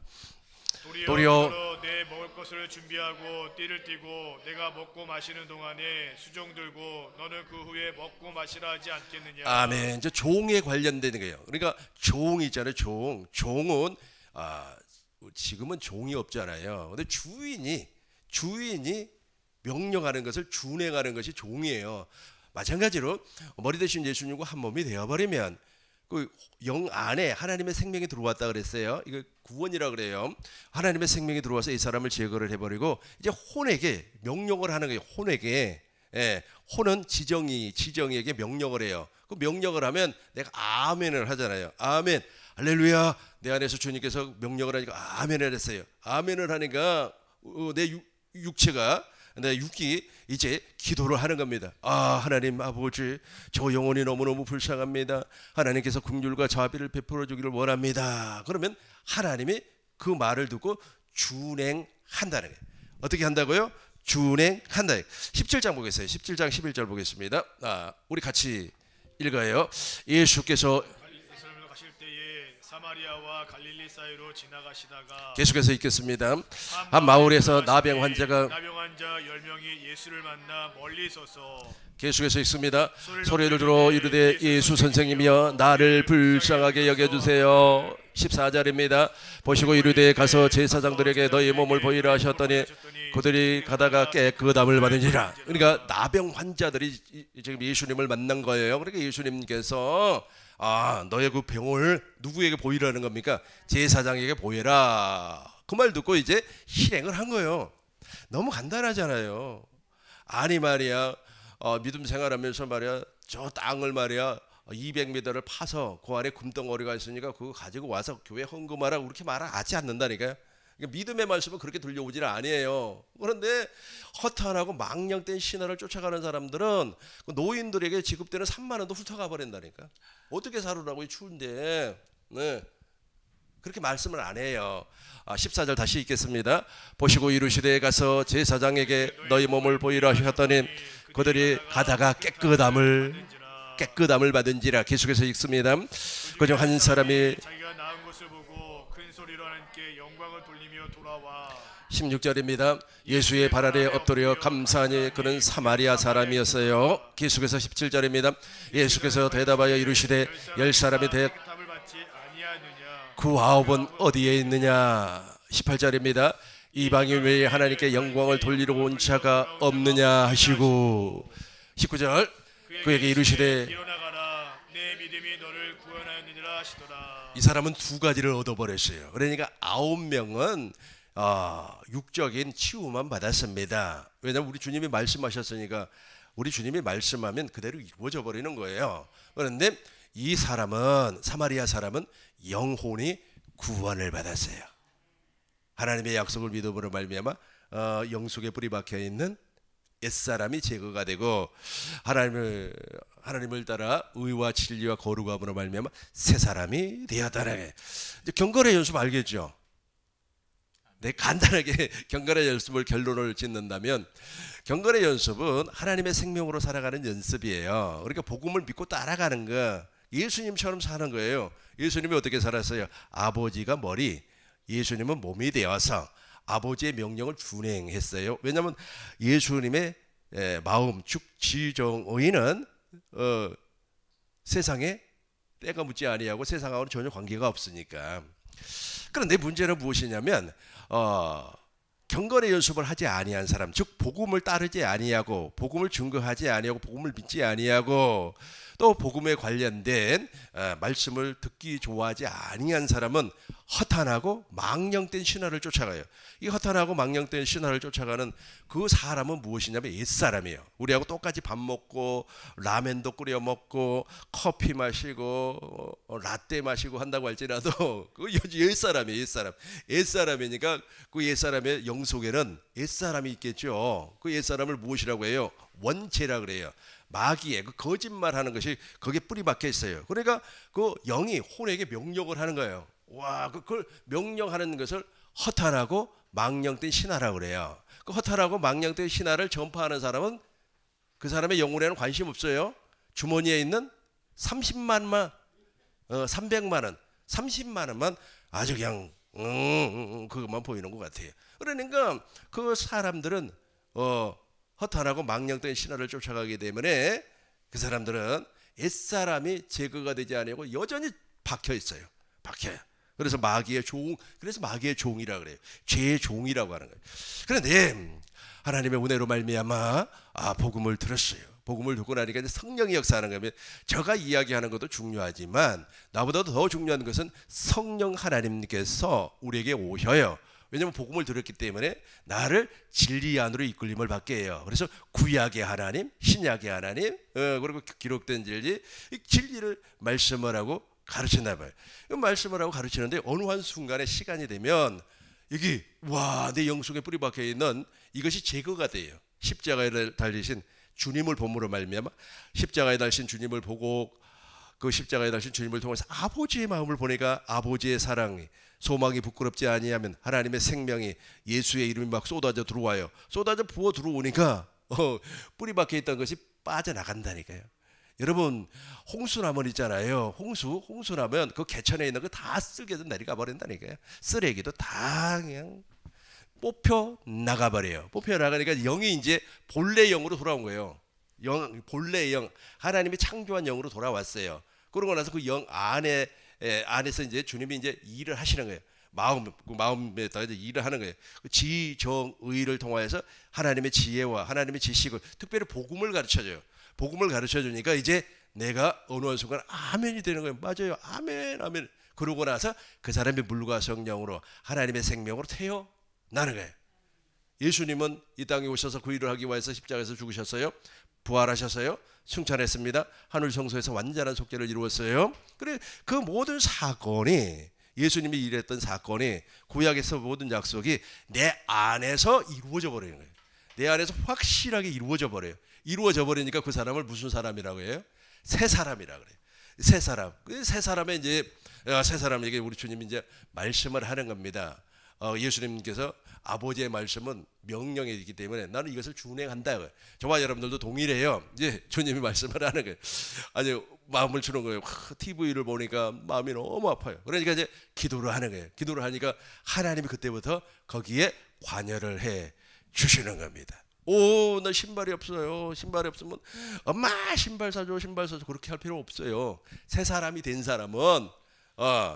도리어 내 먹을 것을 준비하고 띠를 띠고 내가 먹고 마시는 동안에 수종 들고 너는 그 후에 먹고 마시라 하지 않겠느냐. 아멘. 이제 종에 관련된 거예요. 그러니까 종 있잖아요. 종은 지금은 종이 없잖아요. 근데 주인이 명령하는 것을 준행하는 것이 종이에요. 마찬가지로 머리 대신 예수님과 한 몸이 되어버리면 그 영 안에 하나님의 생명이 들어왔다 그랬어요. 이거 구원이라 그래요. 하나님의 생명이 들어와서 이 사람을 제거를 해버리고 이제 혼에게 명령을 하는 거예요. 혼은 지정이에게 명령을 해요. 그 명령을 하면 내가 아멘을 하잖아요. 아멘, 할렐루야. 내 안에서 주님께서 명령을 하니까 아멘을 했어요. 아멘을 하니까 내 육이 이제 기도를 하는 겁니다. 하나님 아버지, 저 영혼이 너무너무 불쌍합니다. 하나님께서 긍휼과 자비를 베풀어 주기를 원합니다. 그러면 하나님이 그 말을 듣고 준행한다는 거예요. 어떻게 한다고요? 준행한다. 17장 보겠어요. 17장 11절 보겠습니다. 우리 같이 읽어요. 예수께서 예루살렘으로 가실 때에 사마리아와 갈릴리 사이로 지나가시다가 계속해서 읽겠습니다. 한 마을에서 나병 환자가 10명이 예수를 만나 멀리 서서 계속해서 읽습니다. 소리를 들어 이르되 예수 선생님이여 나를 불쌍하게 여겨주세요. 14절입니다. 보시고 이르되 가서 제사장들에게 너희 몸을 보이라 하셨더니 그들이 가다가 깨끗함을 받으니라. 그러니까 나병 환자들이 지금 예수님을 만난 거예요. 그러니까 예수님께서 너의 그 병을 누구에게 보이라는 겁니까? 제사장에게 보여라. 그 말 듣고 이제 실행을 한 거예요. 너무 간단하잖아요. 아니 말이야 믿음 생활하면서 말이야 저 땅을 말이야 200m를 파서 그 안에 금덩어리가 있으니까 그거 가지고 와서 교회 헌금하라 그렇게 말하지 않는다니까요. 그러니까 믿음의 말씀은 그렇게 들려오지는 아니에요. 그런데 허탄하고 망령된 신화를 쫓아가는 사람들은 노인들에게 지급되는 3만 원도 훑어가 버린다니까. 어떻게 살으라고 이 추운데. 네. 그렇게 말씀을 안 해요. 14절 다시 읽겠습니다. 보시고 이르시되 가서 제사장에게 너희 몸을 보이라 하셨더니 그들이 가다가 깨끗함을 받은지라. 계속해서 읽습니다. 그중 한 사람이 자기가 나은 것을 보고 큰 소리로 하나님께 영광을 돌리며 돌아와 16절입니다. 예수의 발 아래 엎드려 감사하니 그는 사마리아 사람이었어요. 계속해서 17절입니다. 예수께서 대답하여 이르시되 10사람이 답을 받지 아니하느냐 그 9은 어디에 있느냐. 18절입니다. 이방인 외에 하나님께 영광을 돌리러 온 자가 없느냐 하시고 19절 그에게 이르시되 일어나가라 내 믿음이 너를 구원하느니라 하시더라. 이 사람은 두 가지를 얻어버렸어요. 그러니까 9명은 육적인 치유만 받았습니다. 왜냐하면 우리 주님이 말씀하셨으니까 우리 주님이 말씀하면 그대로 이루어져 버리는 거예요. 그런데 이 사람은 사마리아 사람은 영혼이 구원을 받았어요. 하나님의 약속을 믿음으로 말미암아 영속에 뿌리 박혀 있는 옛사람이 제거가 되고 하나님을 따라 의와 진리와 거룩함으로 말미암아 새 사람이 되었다는 경건의 연습 알겠죠? 네, 간단하게 경건의 연습을 결론을 짓는다면 경건의 연습은 하나님의 생명으로 살아가는 연습이에요. 그러니까 복음을 믿고 따라가는 거, 예수님처럼 사는 거예요. 예수님이 어떻게 살았어요? 아버지가 머리, 예수님은 몸이 되어서 아버지의 명령을 준행했어요. 왜냐하면 예수님의 마음, 즉 지정의는 세상에 때가 묻지 아니하고 세상하고는 전혀 관계가 없으니까. 그런데 문제는 무엇이냐면 경건의 연습을 하지 아니한 사람, 즉 복음을 따르지 아니하고 복음을 증거하지 아니하고 복음을 믿지 아니하고 또 복음에 관련된 말씀을 듣기 좋아하지 아니한 사람은 허탄하고 망령된 신화를 쫓아가요. 이 허탄하고 망령된 신화를 쫓아가는 그 사람은 무엇이냐면 옛사람이에요. 우리하고 똑같이 밥 먹고 라면도 끓여 먹고 커피 마시고 라떼 마시고 한다고 할지라도 그 옛사람이에요. 옛사람이니까 그 옛사람의 영속에는 옛사람이 있겠죠. 그 옛사람을 무엇이라고 해요? 원죄라 그래요. 마귀의 그 거짓말하는 것이 거기에 뿌리 박혀 있어요. 그러니까 그 영이 혼에게 명령을 하는 거예요. 와, 그걸 명령하는 것을 허탄하고 망령된 신화라고 그래요. 그 허탄하고 망령된 신화를 전파하는 사람은 그 사람의 영혼에는 관심 없어요. 주머니에 있는 30만만, 300만 원, 30만 원만 아주 그냥 그것만 보이는 것 같아요. 그러니까 그 사람들은 허탄하고 망령된 신화를 쫓아가기 때문에 그 사람들은 옛사람이 제거가 되지 아니하고 여전히 박혀 있어요. 박혀요. 그래서 마귀의 종이라 그래요. 죄의 종이라고 하는 거예요. 그런데 하나님의 은혜로 말미암아 복음을 들었어요. 복음을 듣고 나니까 이제 성령이 역사하는 거면 제가 이야기하는 것도 중요하지만 나보다도 더 중요한 것은 성령 하나님께서 우리에게 오셔요. 왜냐하면 복음을 들었기 때문에 나를 진리 안으로 이끌림을 받게 해요. 그래서 구약의 하나님, 신약의 하나님, 그리고 기록된 진리, 이 진리를 말씀을 하고 가르친다 봐요. 말씀을 하고 가르치는데 어느 한 순간에 시간이 되면 여기 내 영속에 뿌리 박혀 있는 이것이 제거가 돼요. 십자가에 달리신 주님을 봄으로 말미암아 십자가에 달리신 주님을 보고 그 십자가에 달리신 주님을 통해서 아버지의 마음을 보니까 아버지의 사랑이 소망이 부끄럽지 아니하면 하나님의 생명이 예수의 이름이 막 쏟아져 들어와요. 쏟아져 부어 들어오니까 뿌리 박혀 있던 것이 빠져나간다니까요. 여러분 홍수나물 있잖아요. 홍수나면 그 개천에 있는 거 다 쓸개도 내려가 버린다니까요. 쓰레기도 다 그냥 뽑혀 나가버려요. 뽑혀 나가니까 영이 이제 본래 영으로 돌아온 거예요. 본래의 영, 하나님이 창조한 영으로 돌아왔어요. 그러고 나서 그 영 안에서 이제 주님이 이제 일을 하시는 거예요. 마음에다 이제 일을 하는 거예요. 지정의를 통하여서 하나님의 지혜와 하나님의 지식을, 특별히 복음을 가르쳐줘요. 복음을 가르쳐 주니까 이제 내가 어느 순간 아멘이 되는 거예요. 맞아요. 아멘, 아멘. 그러고 나서 그 사람이 물과 성령으로 하나님의 생명으로 태어나는 거예요. 예수님은 이 땅에 오셔서 그 일을 하기 위해서 십자가에서 죽으셨어요. 부활하셨어요. 승천했습니다. 하늘 성소에서 완전한 속죄를 이루었어요. 그래, 그 모든 사건이, 예수님이 일했던 사건이, 구약에서 모든 약속이 내 안에서 이루어져 버리는 거예요. 내 안에서 확실하게 이루어져 버려요. 이루어져 버리니까 그 사람을 무슨 사람이라고 해요? 새 사람이라고 그래요. 새 사람. 새 사람의 이제 새 사람에게 우리 주님이 이제 말씀을 하는 겁니다. 예수님께서 아버지의 말씀은 명령이기 때문에 나는 이것을 준행한다. 저와 여러분들도 동일해요. 이제 주님이 말씀을 하는 거예요. 아니, 마음을 주는 거예요. TV를 보니까 마음이 너무 아파요. 그러니까 이제 기도를 하는 거예요. 기도를 하니까 하나님이 그때부터 거기에 관여를 해 주시는 겁니다. 오, 나 신발이 없어요. 신발이 없으면 엄마 신발 사줘, 신발 사줘. 그렇게 할 필요 없어요. 새 사람이 된 사람은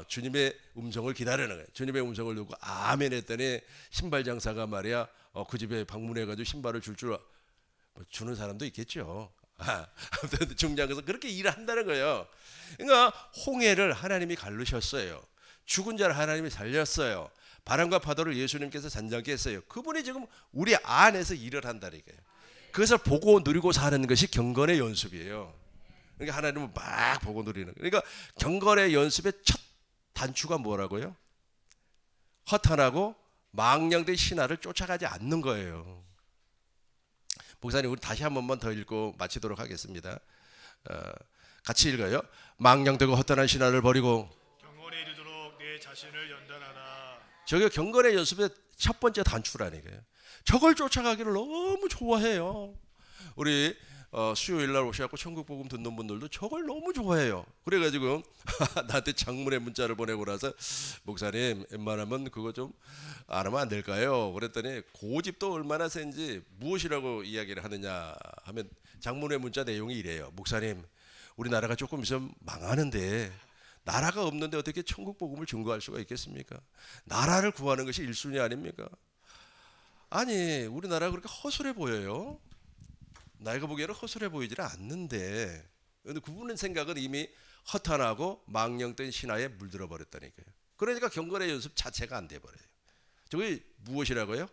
주님의 음성을 기다리는 거예요. 주님의 음성을 듣고 아멘 했더니 신발 장사가 말이야 그 집에 방문해가지고 신발을 주는 사람도 있겠죠. 아무튼 중요한 것은 그렇게 일을 한다는 거예요. 그러니까 홍해를 하나님이 가르셨어요. 죽은 자를 하나님이 살렸어요. 바람과 파도를 예수님께서 잔잔케 했어요. 그분이 지금 우리 안에서 일을 한다니까요. 그것을 보고 누리고 사는 것이 경건의 연습이에요. 그러니까 하나님은 막 보고 누리는 거예요. 그러니까 경건의 연습의 첫 단추가 뭐라고요? 허탄하고 망령된 신화를 쫓아가지 않는 거예요. 목사님, 우리 다시 한 번만 더 읽고 마치도록 하겠습니다. 같이 읽어요. 망령되고 허탄한 신화를 버리고 경건에 이르도록 내 자신을 연단하라. 저게 경건의 연습의 첫 번째 단추라니까요. 저걸 쫓아가기를 너무 좋아해요. 우리 수요일 날 오셔갖고 천국 복음 듣는 분들도 저걸 너무 좋아해요. 그래가지고 나한테 장문의 문자를 보내고 나서 목사님 웬만하면 그거 좀 안 하면 안 될까요? 그랬더니 고집도 얼마나 센지 무엇이라고 이야기를 하느냐 하면 장문의 문자 내용이 이래요. 목사님, 우리나라가 조금 있으면 망하는데 나라가 없는데 어떻게 천국 복음을 증거할 수가 있겠습니까? 나라를 구하는 것이 1순위 아닙니까? 아니, 우리나라가 그렇게 허술해 보여요. 나이가 보기에는 허술해 보이지는 않는데, 근데 그분의 생각은 이미 허탄하고 망령된 신화에 물들어 버렸다니까요. 그러니까 경건의 연습 자체가 안 돼 버려요. 저게 무엇이라고요?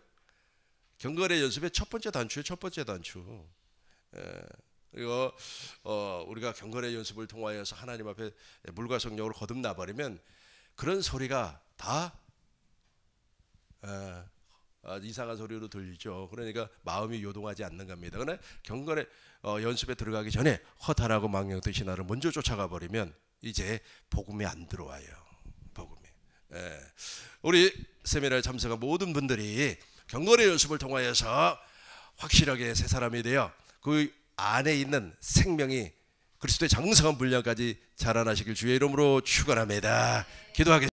경건의 연습의 첫 번째 단추예요. 첫 번째 단추. 그리고 우리가 경건의 연습을 통하여서 하나님 앞에 물과 성령으로 거듭나 버리면 그런 소리가 다 이상한 소리로 들리죠. 그러니까 마음이 요동하지 않는 겁니다. 그러나 경건의 연습에 들어가기 전에 허탄하고 망령된 신화를 먼저 쫓아가 버리면 이제 복음이 안 들어와요. 복음이. 우리 세미나에 참석한 모든 분들이 경건의 연습을 통하여서 확실하게 새 사람이 되어 그 안에 있는 생명이 그리스도의 장성한 분량까지 자라나시길 주의 이름으로 축원합니다. 기도하겠습니다.